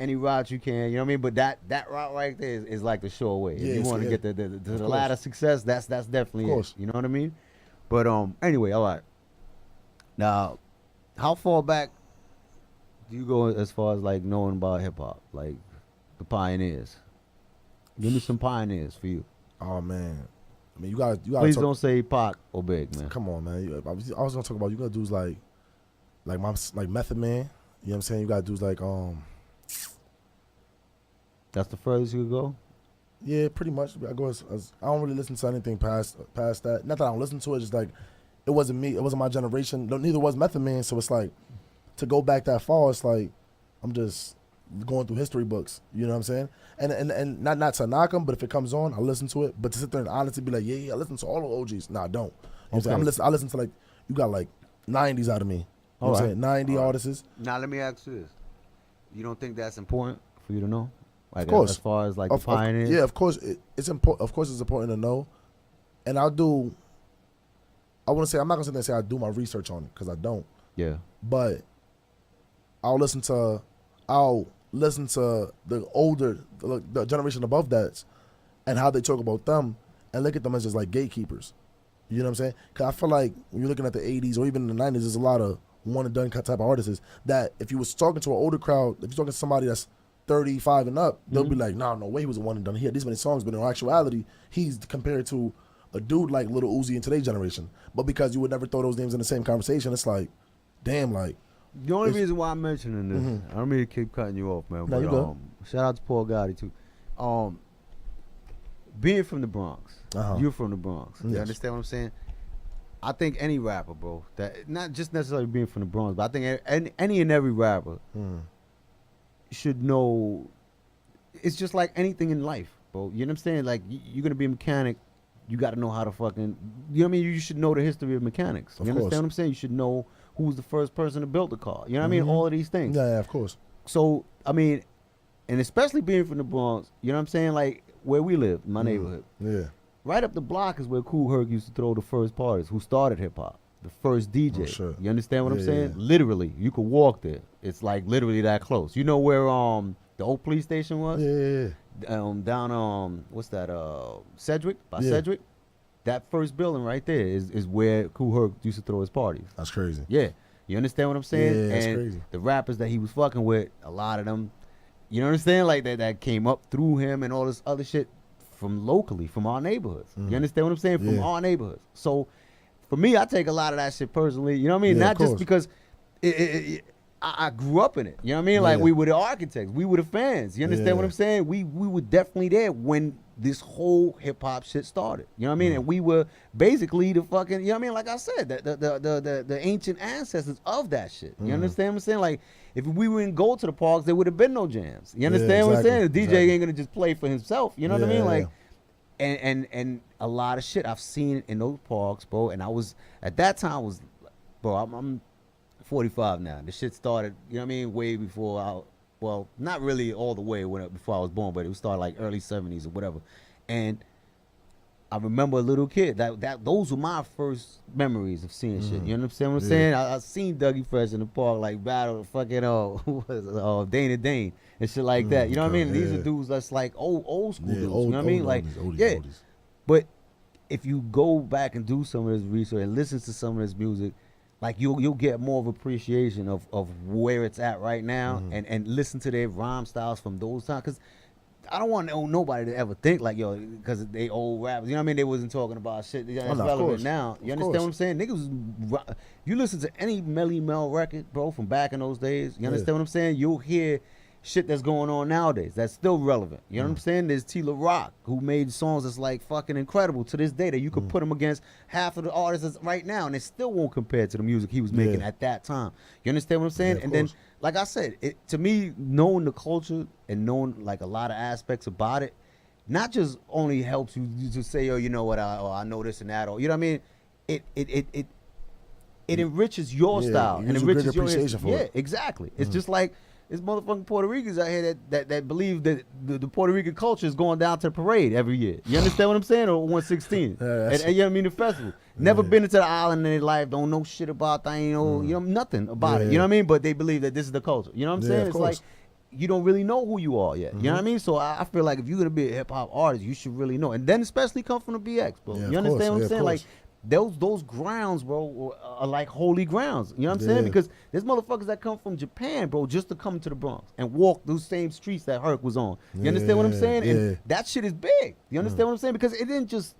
any route you can. You know what I mean? But that route right there is like the sure way. Yeah, if you want to get to the ladder success, that's definitely it. You know what I mean? But anyway, all right. Now, how far back do you go as far as like knowing about hip hop, like the pioneers? Give me some pioneers for you. Oh man, I mean you got. Please don't say Pac or Big, man. Come on, man. I was gonna talk about, you got dudes like Method Man. You know what I'm saying? You got dudes like That's the furthest you could go. Yeah, pretty much. I go I don't really listen to anything past that. Not that I don't listen to it, just like it wasn't me. It wasn't my generation. Neither was Method Man. So it's like to go back that far. It's like I'm just going through history books. You know what I'm saying? And not to knock them, but if it comes on, I listen to it. But to sit there and honestly be like, yeah, I listen to all the OGs. Nah, I don't. You know what I'm saying? I listen to like, you got like 90s out of me. You know what I'm saying? 90 artists. Now let me ask you this: you don't think that's important for you to know? Like, of course, as far as like the pioneers. Yeah, of course, it's important. Of course, it's important to know. And I want to say, I'm not gonna sit there and say I do my research on it because I don't. Yeah. But I'll listen to the older, the generation above that, and how they talk about them, and look at them as just like gatekeepers. You know what I'm saying? Because I feel like when you're looking at the 80s or even the 90s, there's a lot of one and done type of artists that if you was talking to an older crowd, if you're talking to somebody that's 35 and up, they'll be like, nah, no way he was a one and done. He had this many songs, but in actuality, he's compared to a dude like Lil Uzi in today's generation. But because you would never throw those names in the same conversation, it's like, damn, like. The only reason why I'm mentioning this, I don't mean to keep cutting you off, man. No, you go. Shout out to Paul Gotti too. Being from the Bronx, you're from the Bronx. You understand what I'm saying? I think any rapper, bro, that not just necessarily being from the Bronx, but I think any and every rapper should know. It's just like anything in life, bro. You know what I'm saying? Like you're gonna be a mechanic, you got to know how to fucking. You know what I mean? You should know the history of mechanics. You understand what I'm saying? You should know who was the first person to build the car. You know what I mean? All of these things. Yeah, of course. So I mean, and especially being from the Bronx, you know what I'm saying? Like where we live, my neighborhood. Yeah. Right up the block is where Kool Herc used to throw the first parties. Who started hip hop? The first DJ. Oh, sure. You understand what I'm saying? Literally, you could walk there. It's like literally that close. You know where the old police station was? Yeah. Down what's that? Sedgwick by Sedgwick. That first building right there is where Kool Herc used to throw his parties. That's crazy. Yeah. You understand what I'm saying? Yeah, that's and crazy. The rappers that he was fucking with, a lot of them, you know what I'm saying? Like that came up through him and all this other shit from locally, from our neighborhoods. You understand what I'm saying? From our neighborhoods. So for me, I take a lot of that shit personally. You know what I mean? Yeah, Not just because I grew up in it. You know what I mean? Like we were the architects. We were the fans. You understand what I'm saying? We were definitely there when this whole hip hop shit started. You know what I mean? And we were basically the fucking, you know what I mean? Like I said, the ancient ancestors of that shit. You understand what I'm saying? Like if we wouldn't go to the parks, there would have been no jams. You understand what I'm saying? The DJ ain't gonna just play for himself. You know what I mean? Like and a lot of shit I've seen in those parks, bro. And I was at that time I'm 45 now. The shit started, you know what I mean, way before well, not really all the way before I was born, but it started like early 70s or whatever. And I remember a little kid. Those were my first memories of seeing shit. You understand what I'm saying? I seen Dougie Fresh in the park like battle fucking who was Dana Dane and shit like that. You know what I mean? These are dudes that's like old school dudes. You know what I mean? Like oldies. But if you go back and do some of this research and listen to some of this music, like you'll get more of appreciation of where it's at right now and listen to their rhyme styles from those times. Because I don't want nobody to ever think like, yo, because they old rappers. You know what I mean? They wasn't talking about shit that's relevant now. You understand what I'm saying? Niggas, you listen to any Melly Mel record, bro, from back in those days. You understand what I'm saying? You'll hear shit that's going on nowadays that's still relevant. You know what I'm saying? There's Tila Rock, who made songs that's like fucking incredible to this day that you could put them against half of the artists right now and it still won't compare to the music he was making at that time. You understand what I'm saying? And then, like I said, to me, knowing the culture and knowing like a lot of aspects about it, not just only helps you to say, oh, you know what, I know this and that, or you know what I mean? It enriches your style and enriches your appreciation for it. Exactly. It's just like it's motherfucking Puerto Ricans out here that believe that the Puerto Rican culture is going down to the parade every year. You understand what I'm saying? Or 116. And you know what I mean? The festival. Never been into the island in their life. Don't know shit about that. You know nothing about it. You know what I mean? But they believe that this is the culture. You know what I'm saying? It's like, you don't really know who you are yet. You know what I mean? So I feel like if you're gonna be a hip hop artist, you should really know. And then especially come from the BX, bro. Yeah, you understand what I'm saying? Like course. those grounds, bro, are like holy grounds. You know what I'm saying? Because there's motherfuckers that come from Japan, bro, just to come to the Bronx and walk those same streets that Herc was on. You understand what I'm saying? And that shit is big. You understand what I'm saying? Because it didn't just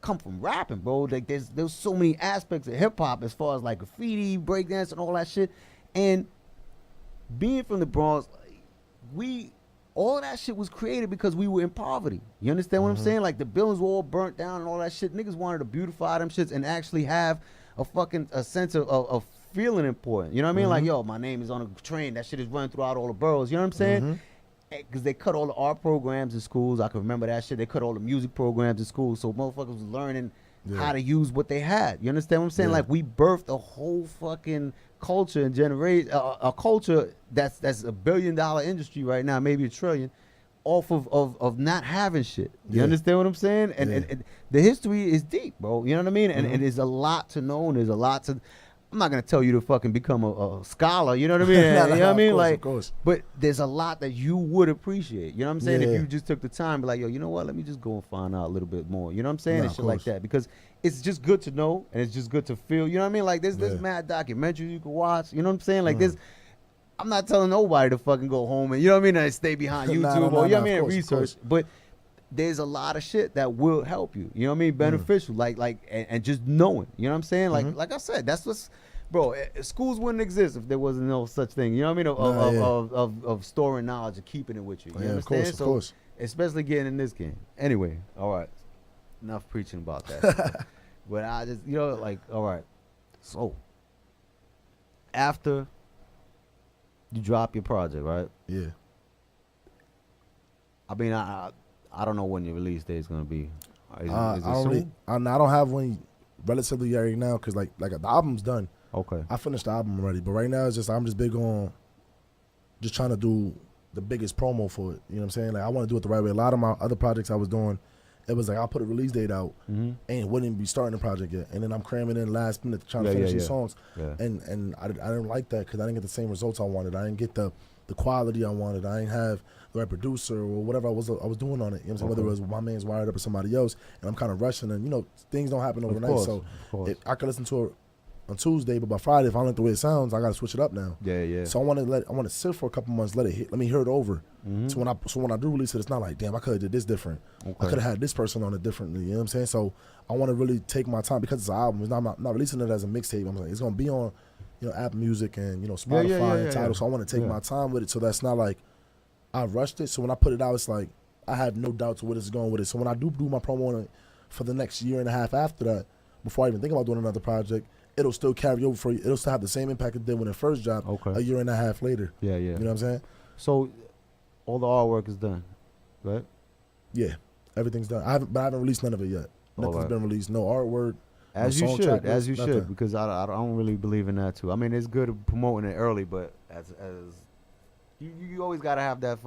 come from rapping, bro. Like there's so many aspects of hip hop as far as like graffiti, breakdance, and all that shit. And being from the Bronx, all that shit was created because we were in poverty. You understand what I'm saying? Like the buildings were all burnt down and all that shit. Niggas wanted to beautify them shits and actually have a sense of feeling important. You know what I mean? Like, yo, my name is on a train. That shit is running throughout all the boroughs. You know what I'm saying? Because they cut all the art programs in schools. I can remember that shit. They cut all the music programs in schools. So motherfuckers was learning how to use what they had. You understand what I'm saying? Like we birthed a whole fucking culture and generate a culture that's $1 billion industry right now, maybe $1 trillion, off of not having shit. You understand what I'm saying? And the history is deep, bro. You know what I mean? And there's a lot to know, and there's a lot to. I'm not gonna tell you to fucking become a scholar. You know what I mean? You know what I mean? Like, but there's a lot that you would appreciate. You know what I'm saying? If you just took the time, be like, yo, you know what? Let me just go and find out a little bit more. You know what I'm saying? And shit like that, because it's just good to know and it's just good to feel. You know what I mean? Like there's mad documentaries you can watch. You know what I'm saying? Like this. I'm not telling nobody to fucking go home and you know what I mean, and stay behind YouTube or you know what I mean, and research. But there's a lot of shit that will help you. You know what I mean? Beneficial, and just knowing. You know what I'm saying? Like I said, that's what's, bro. Schools wouldn't exist if there wasn't no such thing. You know what I mean? Of storing knowledge and keeping it with you. You understand? Of course. Especially getting in this game. Anyway, all right. Enough preaching about that. But I just, like, all right. So after you drop your project, right? Yeah. I mean, I don't know when your release date is gonna be. Is it soon? I don't have one relatively right now because like the album's done. Okay. I finished the album already, but right now it's just I'm just big on just trying to do the biggest promo for it. You know what I'm saying? Like I want to do it the right way. A lot of my other projects I was doing, it was like I'll put a release date out and wouldn't even be starting the project yet, and then I'm cramming in last minute trying to finish these songs. And I didn't like that because I didn't get the same results I wanted. I didn't get the quality I wanted. I didn't have the right producer or whatever I was doing on it. You know what I'm saying? Whether it was my man's wired up or somebody else, and I'm kind of rushing, and things don't happen overnight. So I could listen to it on Tuesday, but by Friday, if I don't like the way it sounds, I got to switch it up now. Yeah. So I want to sit for a couple months, let me hear it over. So when I do release it, it's not like, damn, I could have did this different. I could have had this person on it differently. You know what I'm saying? So I want to really take my time because it's an album. I'm not releasing it as a mixtape. I'm like, it's gonna be on, Apple Music and Spotify and Tidal. So I want to take my time with it. So that's not like I rushed it. So when I put it out, it's like I have no doubts where it's going with it. So when I do my promo on it for the next year and a half after that, before I even think about doing another project, it'll still carry over for you. It'll still have the same impact it did when it first dropped a year and a half later. Yeah. You know what I'm saying? So all the artwork is done, right? Yeah, everything's done. I haven't released none of it yet. Nothing's been released. No artwork. As you should, because I don't really believe in that too. I mean, it's good promoting it early, but as you always gotta have that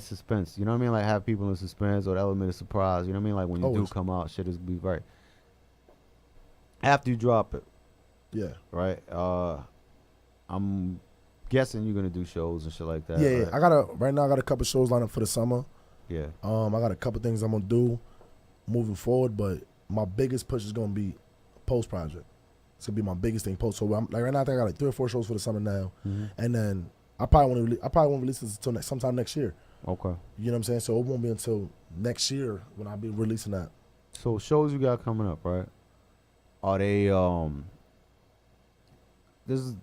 suspense. You know what I mean? Like have people in suspense or the element of surprise. You know what I mean? Like when you do come out, shit is be right. After you drop it, right. I'm guessing you're gonna do shows and shit like that. Yeah, right? Right now I got a couple shows lined up for the summer. Yeah. I got a couple things I'm gonna do moving forward, but my biggest push is gonna be post project. It's gonna be my biggest thing post. So I'm, like right now I think I got like 3 or 4 shows for the summer now, and then I probably won't release this until sometime next year. Okay. You know what I'm saying? So it won't be until next year when I'll be releasing that. So shows you got coming up, right? Are they this is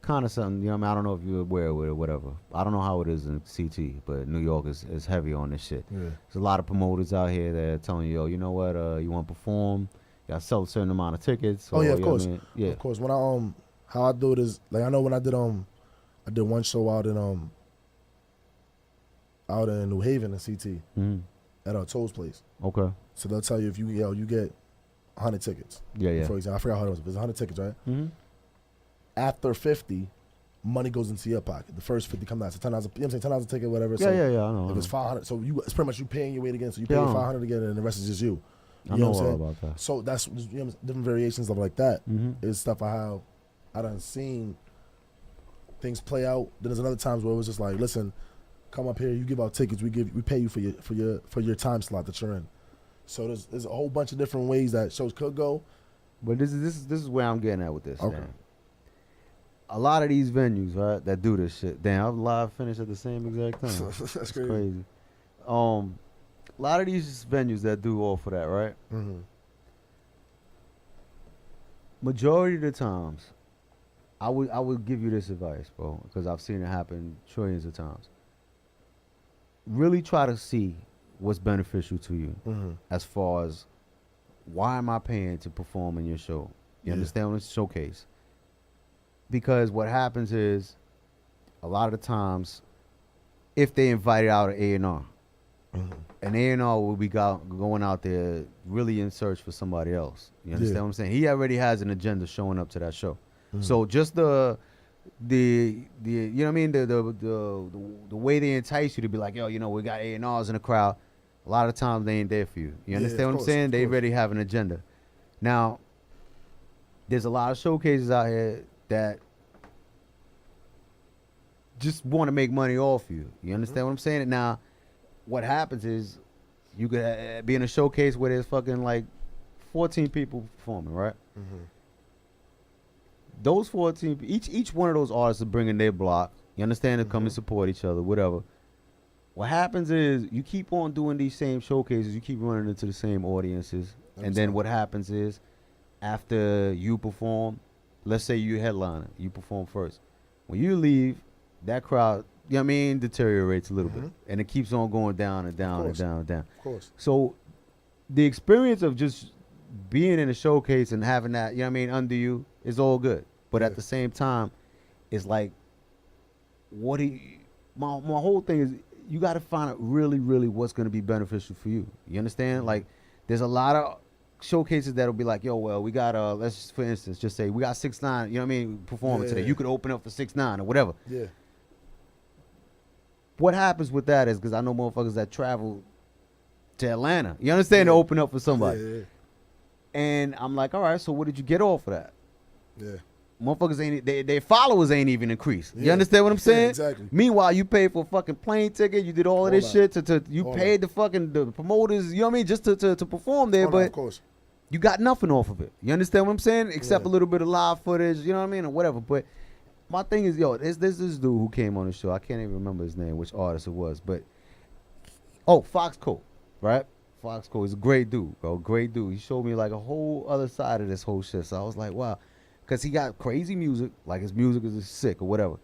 kind of something, I mean, I don't know if you're aware of it or whatever. I don't know how it is in CT, but New York is heavy on this shit. Yeah. There's a lot of promoters out here that are telling you, yo, you know what, you want to perform, you got to sell a certain amount of tickets. Of course. I mean? Yeah. Of course. When how I do it is, like I know when I did one show out in New Haven in CT at Toll's place. Okay. So they'll tell you if you get 100 tickets. Yeah. For example, I forgot how it was. It was 100 tickets, right? After 50, money goes into your pocket. The first 50 comes out. So 10,000. You know what I'm saying? 10,000 ticket, whatever. Yeah, so I know. If it's 500, so it's pretty much you paying your weight again. So you pay 500 again, and the rest is just you. I know all about that. So that's different variations of like that. Is stuff I done seen things play out. Then there's another times where it was just like, listen, come up here, you give out tickets, we pay you for your time slot that you're in. So there's a whole bunch of different ways that shows could go. But this is where I'm getting at with this. Okay. Dan. A lot of these venues, right, that do this shit. Damn, I'm live finished at the same exact time. That's crazy. A lot of these venues that do all for that, right? Mm-hmm. Majority of the times, I would give you this advice, bro, because I've seen it happen trillions of times. Really try to see what's beneficial to you as far as why am I paying to perform in your show? You understand what it's showcase? Because what happens is a lot of the times, if they invited out an A&R, an A&R will be going out there really in search for somebody else. You understand what I'm saying? He already has an agenda showing up to that show. So just the you know what I mean, the way they entice you to be like, yo, you know, we got A&Rs in the crowd. A lot of times they ain't there for you. You understand what I'm saying? They already have an agenda. Now, there's a lot of showcases out here that just want to make money off you. You understand what I'm saying? And now, what happens is you could be in a showcase where there's fucking like 14 people performing, right? Those 14, each one of those artists are bringing their block. You understand? To come and support each other, whatever. What happens is you keep on doing these same showcases, you keep running into the same audiences, and then what happens is after you perform, let's say you headliner, you perform first. When you leave, that crowd, you know what I mean, deteriorates a little bit, and it keeps on going down and down and down and down. Of course. So the experience of just being in a showcase and having that, you know what I mean, under you is all good. But at the same time, it's like, my whole thing is, you got to find out really, really what's going to be beneficial for you. You understand? Like, there's a lot of showcases that'll be like, yo, well, we got, let's just, for instance, just say we got 6ix9ine, you know what I mean, performing today. You could open up for 6ix9ine or whatever. Yeah. What happens with that is, because I know motherfuckers that travel to Atlanta, you understand, to open up for somebody. And I'm like, all right, so what did you get off of that? Yeah. Motherfuckers ain't, their followers ain't even increased. You understand what I'm saying? Exactly. Meanwhile, you paid for a fucking plane ticket, you did all of this shit you paid the fucking the promoters, you know what I mean, just to perform there, but of course. you got nothing off of it. You understand what I'm saying? Except a little bit of live footage, you know what I mean, or whatever. But my thing is, yo, there's this dude who came on the show. I can't even remember his name, which artist it was, but Fox Cole, right? Fox Cole is a great dude, bro. Great dude. He showed me like a whole other side of this whole shit. So I was like, wow. Because he got crazy music, like his music is sick or whatever.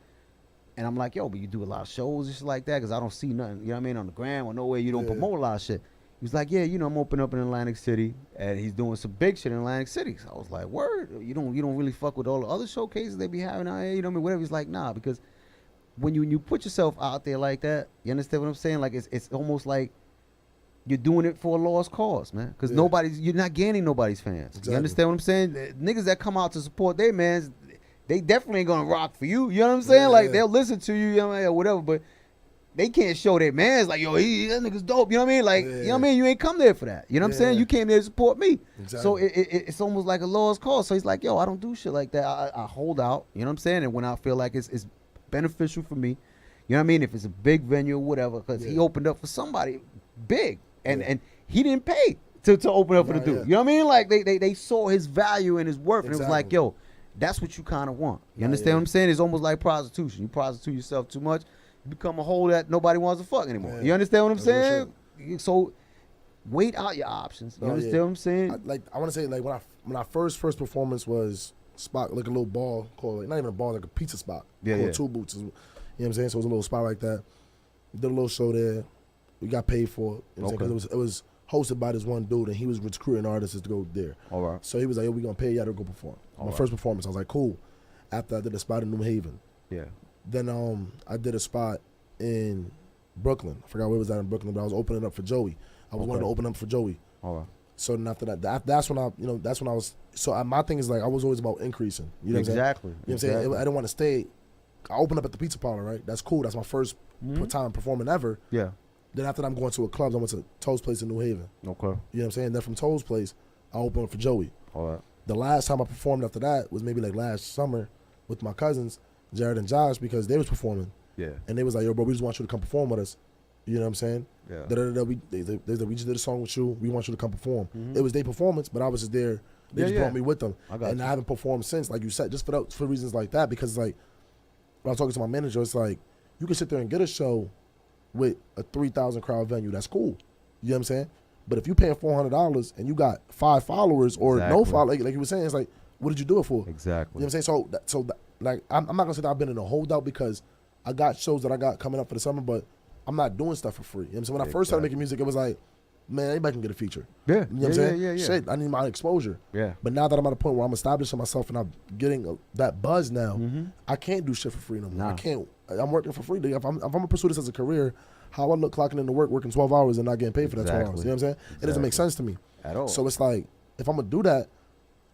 And I'm like, yo, but you do a lot of shows and shit like that? Because I don't see nothing, you know what I mean, on the gram or nowhere you don't promote a lot of shit. He was like, yeah, you know, I'm opening up in Atlantic City, and he's doing some big shit in Atlantic City. So I was like, word, you don't really fuck with all the other showcases they be having out here, you know what I mean, whatever. He's like, nah, because when you put yourself out there like that, you understand what I'm saying? Like, it's almost like you're doing it for a lost cause, man. Because you're not gaining nobody's fans. Exactly. You understand what I'm saying? The niggas that come out to support their mans, they definitely ain't gonna rock for you. You know what I'm saying? Like, they'll listen to you, you know what I mean, or whatever, but they can't show their mans like, yo, that nigga's dope. You know what I mean? Like, you know what I mean? You ain't come there for that. You know what I'm saying? You came there to support me. Exactly. So it's almost like a lost cause. So he's like, yo, I don't do shit like that. I hold out. You know what I'm saying? And when I feel like it's beneficial for me, you know what I mean? If it's a big venue or whatever, because he opened up for somebody big. And he didn't pay to open up for the dude. You know what I mean? Like, they saw his value and his worth. And it was like, yo, that's what you kind of want. You understand what I'm saying? It's almost like prostitution. You prostitute yourself too much, you become a hole that nobody wants to fuck anymore. You understand what I'm saying? So wait out your options. You understand what I'm saying? I want to say, like, when I first performance was spot, like a little bar called, like, not even a bar, like a pizza spot called Two Boots. You know what I'm saying? So it was a little spot like that. Did a little show there. We got paid for it. You know what I'm saying? It was hosted by this one dude, and he was recruiting artists to go there. All right. So he was like, yo, we going to pay y'all to go perform. My first performance, I was like, cool. After I did a spot in New Haven. Yeah. Then I did a spot in Brooklyn. I forgot where it was at in Brooklyn, but I was opening up for Joey. I was wanting to open up for Joey. All right. So then after that's when I was, so my thing is, like, I was always about increasing. You know what I'm saying? Exactly. You know what I'm saying? I didn't want to stay. I opened up at the pizza parlor, right? That's cool. That's my first time performing ever. Yeah. Then after that, I'm going to a club. I went to Toe's Place in New Haven. Okay. You know what I'm saying? Then from Toe's Place, I opened up for Joey. All right. The last time I performed after that was maybe like last summer with my cousins, Jared and Josh, because they was performing. Yeah. And they was like, yo, bro, we just want you to come perform with us. You know what I'm saying? Yeah. We just did a song with you. We want you to come perform. It was their performance, but I was just there. They just brought me with them. I got you. I haven't performed since, like you said, just for reasons like that. Because like when I was talking to my manager, it's like you can sit there and get a show with a 3,000 crowd venue. That's cool. You know what I'm saying? But if you paying $400 and you got 5 followers or no followers, like you were saying, it's like, what did you do it for? Exactly. You know what I'm saying? Like I'm not gonna say that I've been in a holdout because I got shows that I got coming up for the summer, but I'm not doing stuff for free. You know what I'm saying? When I first started making music, it was like, man, anybody can get a feature. Yeah. You know what I'm saying? Yeah. Shit, I need my exposure. Yeah. But now that I'm at a point where I'm establishing myself and I'm getting that buzz now, I can't do shit for free no more. Nah. I can't. I'm working for free. If I'm gonna pursue this as a career, how I look clocking into work, working 12 hours and not getting paid for that 12 hours. You know what I'm saying? It doesn't make sense to me. At all. So it's like, if I'm gonna do that,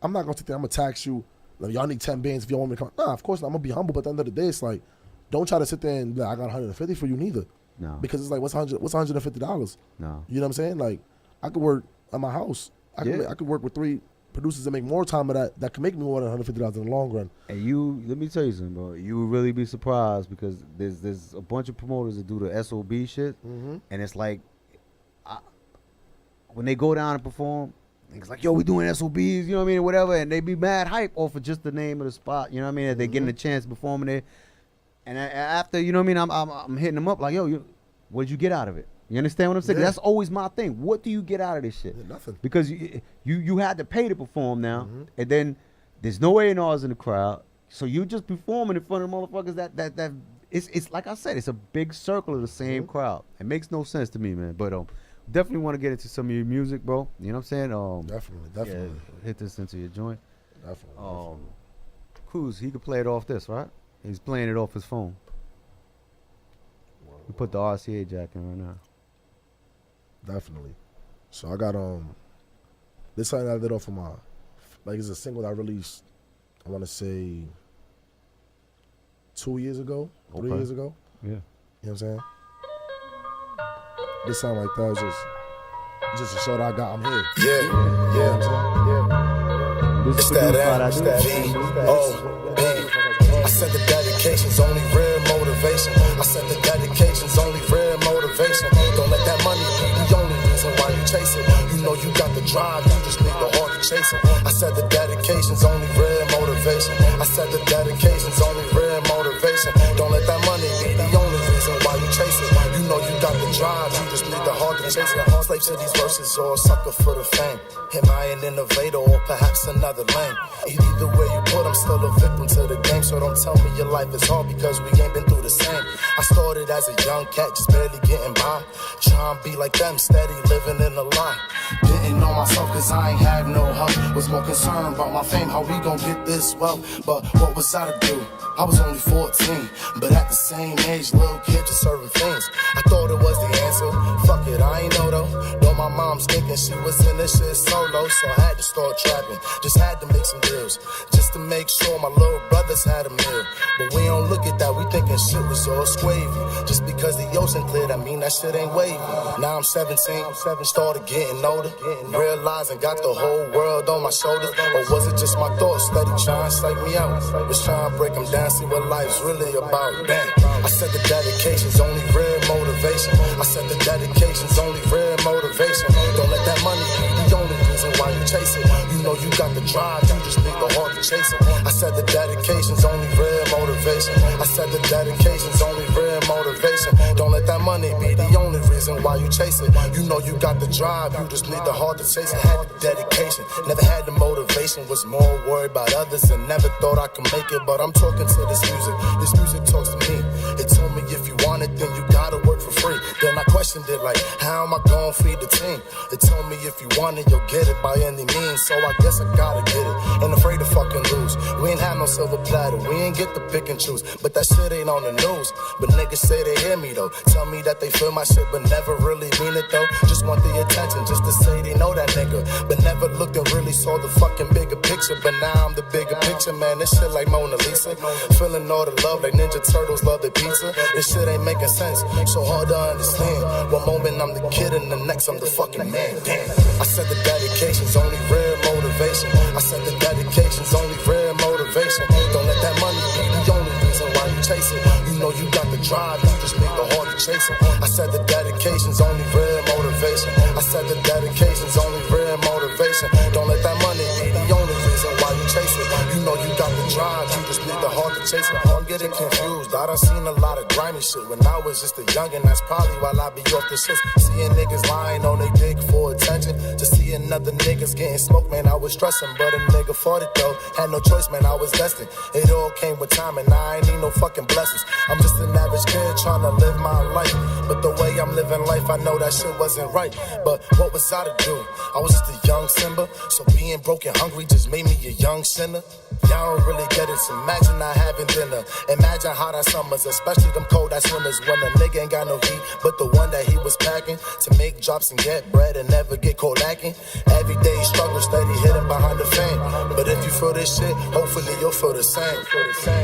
I'm not gonna sit there, I'm gonna tax you. Like, y'all need 10 bands if y'all want me to come. Nah, of course not. I'm gonna be humble, but at the end of the day, it's like, don't try to sit there and be like, I got 150 for you neither. No. Because it's like, what's $150? No. You know what I'm saying? Like, I could work at my house. I could work with 3 producers that make more time of that can make me more than $150 in the long run. And let me tell you something, bro. You will really be surprised because there's a bunch of promoters that do the SOB shit, and it's like, when they go down and perform, it's like, yo, we doing SOBs, you know what I mean, or whatever, and they be mad hype off of just the name of the spot, you know what I mean, that they getting a chance performing there. And after, you know what I mean, I'm hitting them up like, yo, what did you get out of it? You understand what I'm saying? Yeah. That's always my thing. What do you get out of this shit? Yeah, nothing. Because you had to pay to perform now, and then there's no A&Rs in the crowd, so you just performing in front of motherfuckers that it's like I said, it's a big circle of the same crowd. It makes no sense to me, man. But definitely want to get into some of your music, bro. You know what I'm saying? Definitely. Yeah, hit this into your joint. Definitely. Cruz, he could play it off this, right? He's playing it off his phone. We put the RCA jack in right now. Definitely. So I got this something I did off of it's a single that I released, I want to say 2 years ago, 3 years ago. Yeah. You know what I'm saying? This sound like that was just a show that I got. I'm here. Yeah. You know what I'm saying? Yeah. This It's that V-O-B. I said the dedication's only real motivation. I said the dedication's only real motivation. Don't let that money be the only reason why you chase it. You know you got the drive, you just need the heart to chase it. I said the dedication's only real motivation. I said the dedication's only real motivation. Don't let that money be the only reason why you chase it. You know you got the drive, you just need the heart to chase it. Slave to these verses or a sucker for the fame. Am I an innovator or perhaps another lame? Either way you put, I'm still a victim to the game. So don't tell me your life is hard because we ain't been through the same. I started as a young cat, just barely getting by. Trying to be like them, steady living in a lie. Didn't know myself cause I ain't had no help. Was more concerned about my fame, how we gon' get this wealth. But what was I to do? I was only 14, but at the same age, little kid just serving things. I thought it was the answer. Fuck it, I ain't know though. Though my mom's thinking she was in this shit solo, so I had to start trapping. Just had to make some deals, just to make sure my little brothers had a meal. But we don't look at that, we thinking shit was all squavy. Just because the ocean cleared, I mean that shit ain't wavy. Now I'm 17, started getting older, realizing got the whole world on my shoulders. Or was it just my thoughts, steady trying to psych me out? Was trying to break them down, see what life's really about. Damn, I said the dedication's only real motivation. I said the dedication's only real motivation. Don't let that money be the only reason why you chase it. You know you got the drive, you just need the heart to chase it. I said the dedication's only real motivation. I said the dedication's only real motivation. Don't let that money be the only reason why you chase it. You know you got the drive, you just need the heart to chase it. Had the dedication, never had the motivation. Was more worried about others and never thought I could make it. But I'm talking to this music. This music talks to me. It told me if you want it, then you gotta work for free. Then I questioned it like, how am I gonna feed the team? It told me if you want it, you'll get it by any means. So I guess I gotta get it. Ain't afraid to fucking lose. We ain't have no silver platter. We ain't get to pick and choose. But that shit ain't on the news. But niggas say they hear me though. Tell me that they feel my shit, but never really mean it though. Just want the attention, just to say they know that nigga. But never looked and really saw the fucking bigger picture. But now I'm the bigger picture, man. This shit like Mona Lisa. Feeling all the love like Ninja Turtles love the pizza. This shit ain't making sense, so hard to understand. One moment I'm the kid and the next I'm the fucking man. Damn. I said the dedication's only real motivation. I said the dedication's only real motivation. Don't let that money be the only reason why you chase it. You know you got the drive, you just need the heart to chase it. I said the dedication's only real motivation. I said the dedication's only real motivation. Don't let that money be the only reason why you chase it. You know you got the drive, you just need the heart to chase it. I'm getting confused, I done seen a lot of grimy shit. When I was just a youngin', that's probably why I be off the shits. Seeing niggas lying on they dick for attention. To see another niggas getting smoked, man, I was stressing. But a nigga fought it though, had no choice, man, I was destined. It all came with time and I ain't need no fucking blessings. I'm just an average kid trying to live my life. But the way I'm living life, I know that shit wasn't right. But what was I to do? I was just a young Simba. So being broke and hungry just made me a young sinner. Y'all don't really get it, so imagine not having dinner. Imagine how that summers, especially them cold ass winters, when a nigga ain't got no heat, but the one that he was packing to make drops and get bread and never get cold lacking. Everyday struggle, steady hidden behind the fame. But if you feel this shit, hopefully you'll feel the same.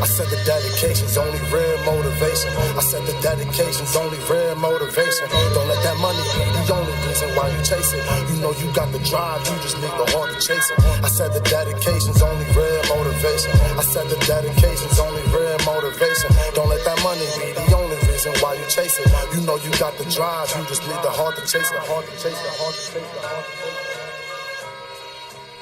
I said the dedication's only real motivation. I said the dedication's only real motivation. Don't let that money be the only reason why you chase it. You know you got the drive, you just need the heart to chase it. I said the dedication's only real motivation. I said the dedication's only real motivation. Don't let that money be the only reason why you chase it. You know you got the drive, you just need the heart to chase it. Heart to chase it. Heart to chase it. Heart to chase it.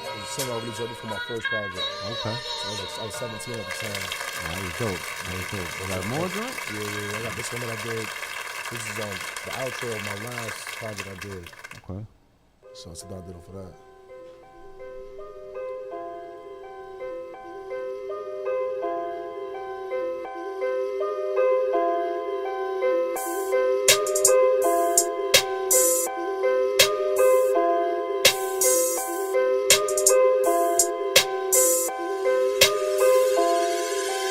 I was singing over for my first project. Okay. I was 17 at the time. That was dope. That was dope. Was that more joint? Yeah. I got this one that I did. This is the outro of my last project I did. Okay. So it's a done deal for that.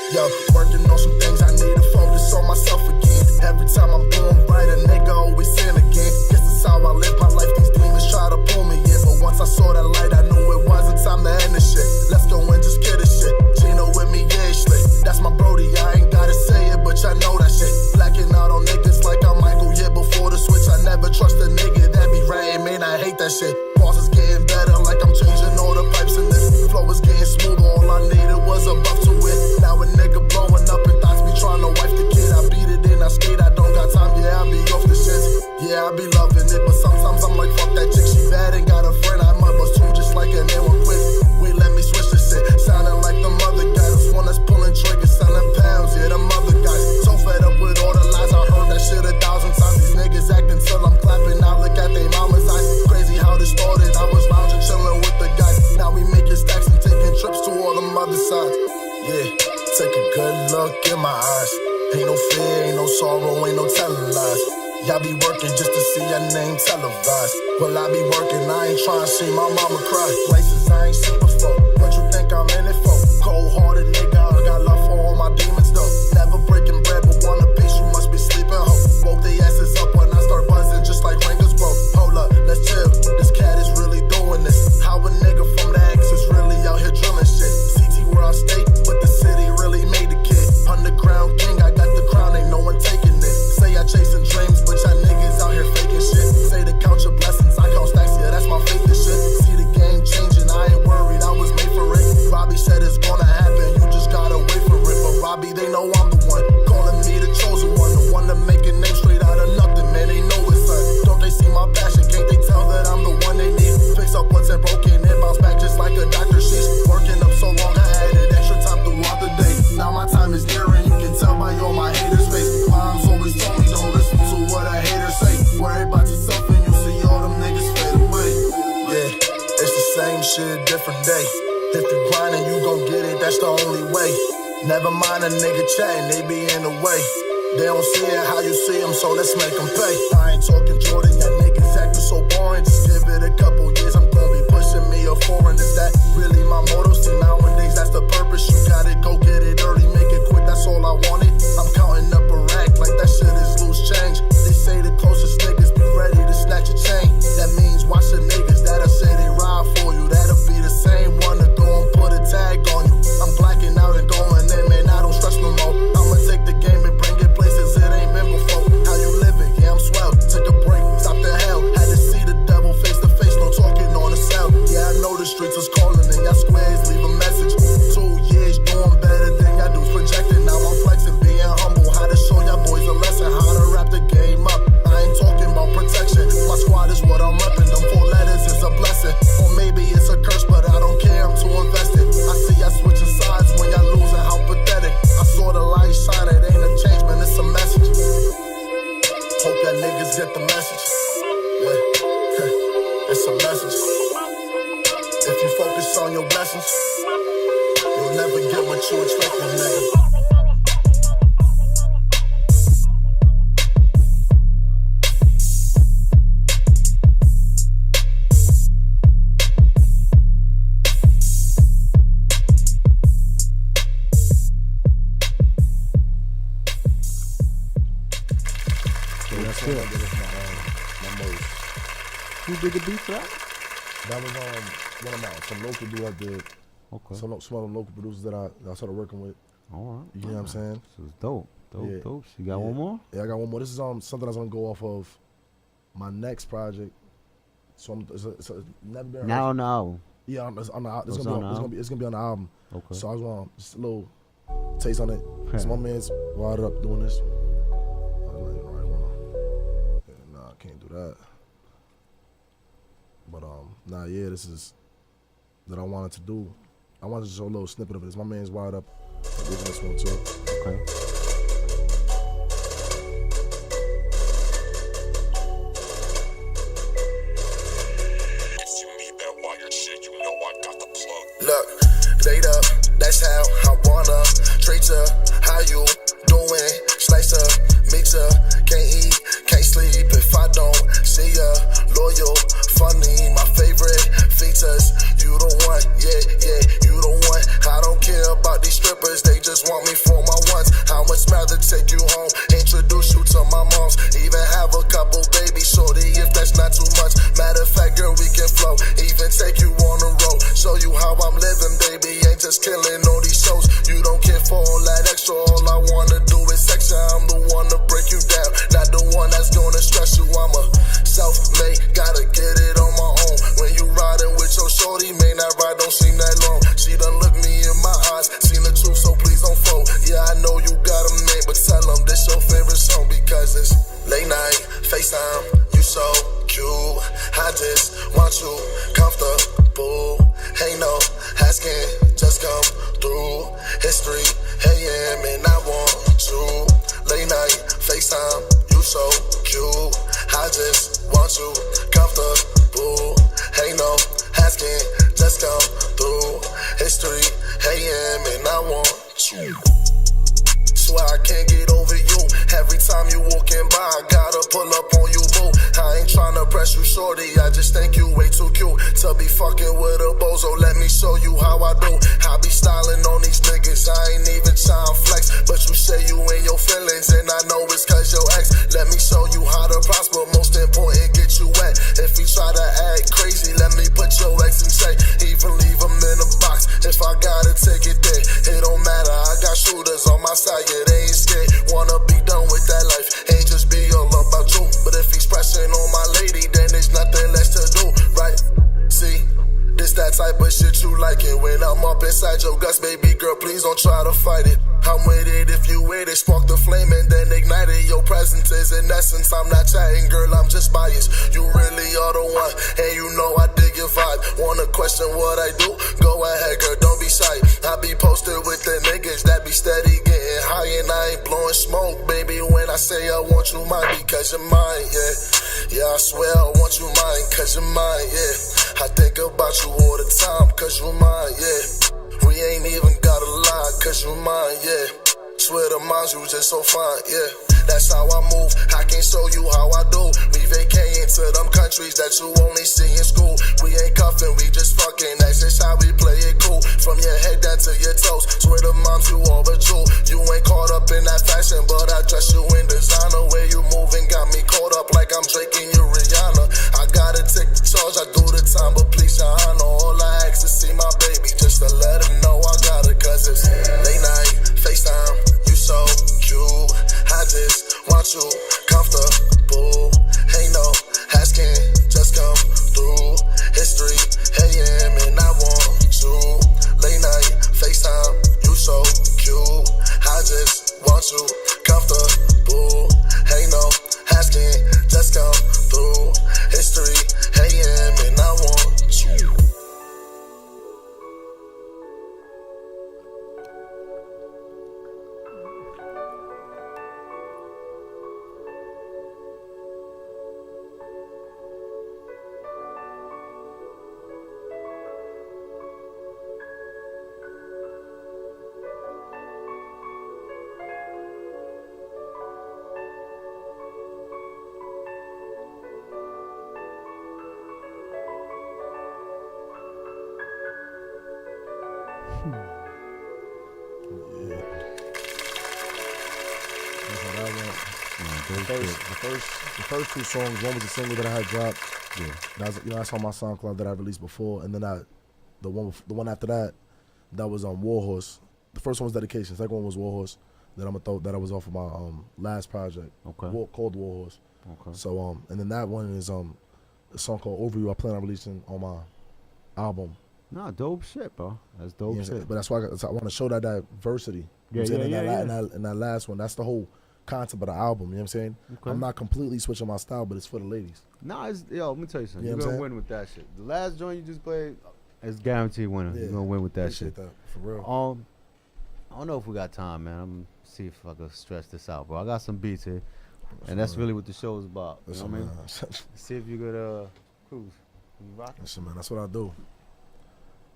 Yo, working on some things, I need to focus on myself again. Every time I'm doing right, a nigga always sin again. Guess that's how I live my life, these demons try to pull me in. But once I saw that light, I knew it wasn't time to end this shit. Let's go and just kill this shit. Gino with me, yeah, slick. That's my brody, I ain't gotta say it, but y'all know that shit. Blacking out on niggas like I'm Michael, yeah, before the switch. I never trust a nigga that be ratting, man, I hate that shit. Boss is getting better, like I'm changing all the pipes in this. Flow is getting smoother, all I needed was a buff to it. Now a nigga blowing up and thoughts be trying to wife the kid. I beat it in, I skate, I don't got time, yeah, I be off the shit. Yeah, I be loving it, but sometimes I'm like, fuck that chick, she bad and got a friend. I might bust two just like an A1 quick. Wait, let me switch this shit. Sounding like the mother guys, this one that's pulling triggers, selling pounds, yeah, the mother guys. So fed up with all the lies, I heard that shit 1,000 times. These niggas acting till I'm clapping, now look at they mama's eyes. Crazy how this started, I was lounging, chilling with the guys. Now we making stacks and taking trips to all them other sides. Yeah, take a good look in my eyes. Ain't no fear, ain't no sorrow, ain't no telling lies. Y'all be working just to see your name televised. Well, I be working, I ain't trying to see my mama cry. Places I ain't seen before, what you think I'm in it for? Cold-hearted nigga, I got love for all my demons though. Never breaking bread, but want a piece, you must be sleeping, ho. Woke they asses up when I start buzzing just like ringers, bro. Hold up, let's chill, this cat is really doing this. How a nigga from the X is really out here drilling shit. CT where I stay, but the city really made the kid. Underground king, I got the crown, ain't no one taking it. Say I chasing dreams, but y'all niggas out here faking shit. Say to count your blessings, I count stacks, yeah, that's my faith and shit. See the game changing, I ain't worried, I was made for it. Robbie said it's gonna happen, you just gotta wait for it. But Robbie, they know I'm the one, calling me the chosen one. The one to make a name straight out of nothing, man, they know it's son. Don't they see my passion, can't they tell that I'm the one they need? Fix up what's broken and bounce back just like a doctor. She's working up so long, I had it extra time throughout the day. Now my time is near and you can tell by all my haters' face. Mom's always told me don't listen to what a hater say. Worry about yourself and you see all them niggas fade away. Yeah, it's the same shit, different day. If you grindin', you gon' get it, that's the only way. Never mind a nigga chatting, they be in the way. They don't see it how you see them, so let's make them pay. I ain't talking Jordan, y'all niggas acting so boring. Just give it a couple years, I'm gon' be pushing me a foreign. Is that really my motto? See, nowadays that's the purpose. You gotta go get it early, make it quick, that's all I wanted. I'm counting up a rack like that shit is loose change. They say the closest niggas be ready to snatch a chain. That means watch the niggas that'll say they ride for you. That'll be the same one to go and put a tag on you. I'm blacking out and going in, man, I don't stress no more. I'ma take the game and bring it places it ain't been before. How you living? Yeah, I'm swell. Took a break, stop the hell. Had to see the devil face to face, no talking on the cell. Yeah, I know the streets is calling and y'all squares message. Yeah, it's a message. If you focus on your blessings, you'll never get what you expected, nigga. Who did the beat for that? That was one of some local dude I did. Okay. Some local producers that I started working with. All right. You know what I'm saying? So it's dope. Dope. You got one more? Yeah, I got one more. This is something that's gonna go off of my next project. So it's never been Now on the album. Yeah, it's gonna be on the album. Okay. So I was gonna just a little taste on it. So my man's wired up doing this. Nah, I can't do that. But this is that I wanted to do. I wanted to show a little snippet of it. My man's wired up doing this one too. Okay. Look, laid up, that's how I wanna treat ya. How you doing? Slicer, mixer, can't eat, can't sleep if I don't see ya. Loyal, funny, my favorite features. You the one, yeah, you the one. I don't care about these strippers, they just want me for my ones. How much rather take you home, introduce you to my moms, even have a couple babies, shorty, if that's not too much. Matter of fact, girl, we can flow, even take you on the road, show you how I'm living, baby, ain't just killing all these shows. You don't care for all that extra, all I wanna do is sex ya. I'm the one to break you down, not the one that's gonna stress you. I'm a self-made, gotta get it on my own. When you riding with your shorty, man, that ride don't seem that long. She done look me in my eyes, seen the truth, so please don't fold. Yeah, I know you got a man, but tell him this your favorite song, because it's late night, FaceTime, you so cute. I just want you comfortable. Ain't no asking, just come through. History, AM, and I want you. Late night, FaceTime, you so cute. I just want you comfortable. Ain't no asking, just come through. History, AM, and I want you. Swear I can't get over you. Every time you walking by, I gotta pull up on you, boo. I ain't tryna press you, shorty, I just think you way too cute to be fucking with a bozo. Let me show you how I do. I be styling on these niggas, I ain't even tryna flex, but you say you in your feelings, and I know it's cause your ex. Let me show you how to prosper, most important, get you wet. If he try to act crazy, let me put your ex in check, even leave him in a box. If I gotta take it there, it don't matter, I got shooters on my side, yeah, they ain't scared. Wanna be done with that life, ain't just be all about you. But if he's pressing on my lady, then there's nothing less to do, right? See, this that type of shit you like it. When I'm up inside your guts, baby girl, please don't try to fight it. I'm with it if you with it, spark the flame and then ignite it. Your presence is in essence, I'm not chatting, girl, I'm just biased. You really are the one, and you know I dig your vibe. Wanna question what I do? Go ahead, girl, don't be shy. I be posted with the niggas that be steady getting high, and I ain't blowing smoke, baby, when I say I want you mine, because you're mine, yeah. Yeah, I swear I want you mine, cause you're mine, yeah. I think about you all the time, cause you're mine, yeah. We ain't even gotta lie, cause you mine, yeah. Swear to mind, you just so fine, yeah. That's how I move, I can show you how I do. We vacating to them countries that you only see in school. We ain't cuffing, we just fucking, that's just how we play it cool. From your head down to your toes, swear to moms, you all but true. You ain't caught up in that fashion, but I dress you in designer. Where you moving got me caught up like I'm Drake and you Rihanna. I gotta take the charge, I do the time, but please your honor. All I ask is see my baby, just to let her know I got her, cause it's late night, FaceTime, you so cute. I just want you comfortable. Ain't no asking, just come through. History, AM, and I want you. Late night, FaceTime, you so cute. I just want you comfortable. Ain't no asking, just come through. Yeah. That's how that went. The first two songs, one was a single that I had dropped. Yeah. That's on my SoundCloud that I released before, and then the one after that was on Warhorse. The first one was Dedication. The second one was Warhorse. That that I was off of my last project. Okay. Called Warhorse. Okay. So and then that one is a song called Over You. I plan on releasing on my album. Nah, dope shit, bro. That's dope shit. But that's why I want to show that diversity. Yeah, in that last one, that's the whole concept of the album. You know what I'm saying? Okay. I'm not completely switching my style, but it's for the ladies. Nah, let me tell you something. You know You're what I'm gonna win with that shit. The last joint you just played, it's guaranteed winner. Yeah. You're gonna win with that Appreciate shit. that, for real. I don't know if we got time, man. I'm gonna see if I can stretch this out, bro. I got some beats here, and that's really what the show is about. You know what I mean? See if you could cruise. You rock it? Listen, man, that's what I do.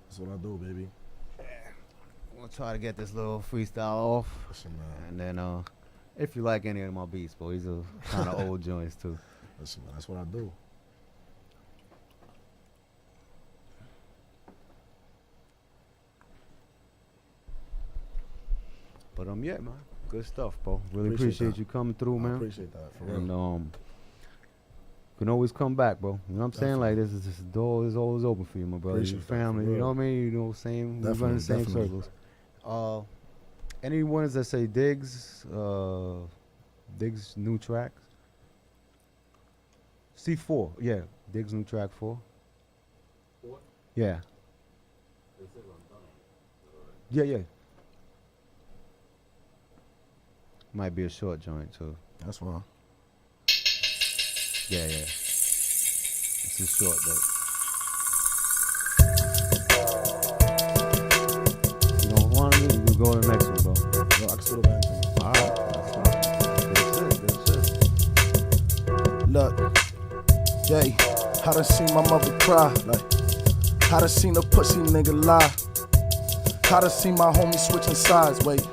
That's what I do, baby. I'm gonna try to get this little freestyle off. Listen, man. And then, if you like any of my beats, boy, these are kind of old joints too. Listen, man, that's what I do. But yeah, man, good stuff, bro. Really appreciate you coming through, man. I appreciate that, for real. And can always come back, bro. You know what I'm saying? Like this door is always open for you, my brother. Your family, you know what I mean? You know, we run in the same circles. Any ones that say Diggs new tracks? C4, yeah. Diggs new track 4. Yeah. Yeah. Might be a short joint too. That's fine. Yeah. It's a short, but you don't want it, you go to the next one, bro. No, I can still do anything. All right. Good shit. Look, yeah, I done seen my mother cry. Like, I done seen a pussy nigga lie. I done seen my homie switching sides. Wait.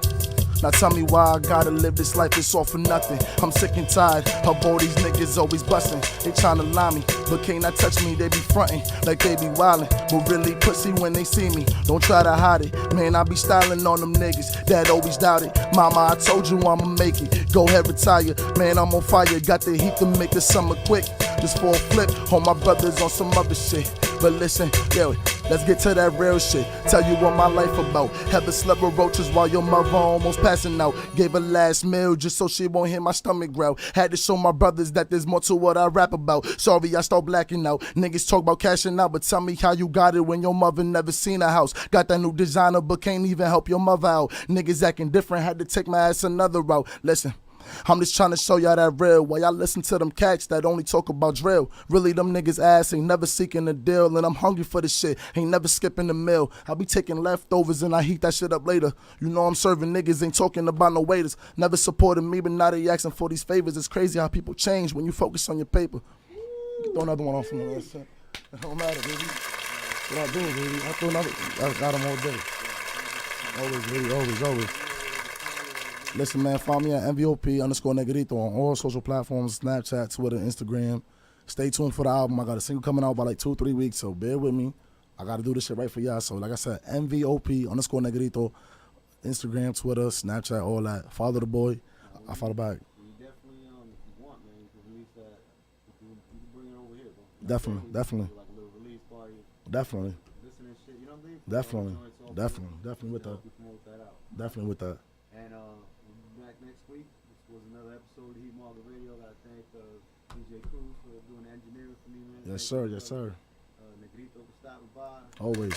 Now tell me why I gotta live this life, it's all for nothing. I'm sick and tired of all these niggas always bustin'. They tryna lie me, but can't not touch me, they be frontin' like they be wildin'. But really pussy when they see me, don't try to hide it. Man, I be styling on them niggas that always doubt it. Mama, I told you I'ma make it, go ahead retire. Man, I'm on fire, got the heat to make the summer quick. Just for a flip, all my brothers on some other shit. But listen, yo, let's get to that real shit. Tell you what my life about. Had to slept with roaches while your mother almost passing out. Gave her last meal just so she won't hear my stomach growl. Had to show my brothers that there's more to what I rap about. Sorry, I start blacking out. Niggas talk about cashing out, but tell me how you got it when your mother never seen a house. Got that new designer, but can't even help your mother out. Niggas acting different, had to take my ass another route. Listen, I'm just trying to show y'all that real. While y'all listen to them cats that only talk about drill. Really, them niggas ass ain't never seeking a deal. And I'm hungry for the shit, ain't never skipping the meal. I be taking leftovers and I heat that shit up later. You know I'm serving niggas, ain't talking about no waiters. Never supported me, but now they asking for these favors. It's crazy how people change when you focus on your paper. Throw another one off from the last set. It don't matter, baby. What I do, baby. I throw another. I got them all day. Always, baby, always. Listen, man, follow me at nvop_negrito on all social platforms, Snapchat, Twitter, Instagram. Stay tuned for the album. I got a single coming out by like 2-3 weeks, so bear with me. I got to do this shit right for y'all. So like I said, nvop_negrito, Instagram, Twitter, Snapchat, all that. Follow the boy. I follow back. Definitely, if you want, man, you can release that. You can bring it over here, bro. Definitely. Like a little release party. Definitely. Listening shit, you know what I mean? Definitely with that. Definitely with that. And we'll be back next week. This was another episode of Heat Market Radio. I thank DJ Cruz for doing the engineering for me, man. Yes, sir. Yes, sir. Negrito for stopping by. Always.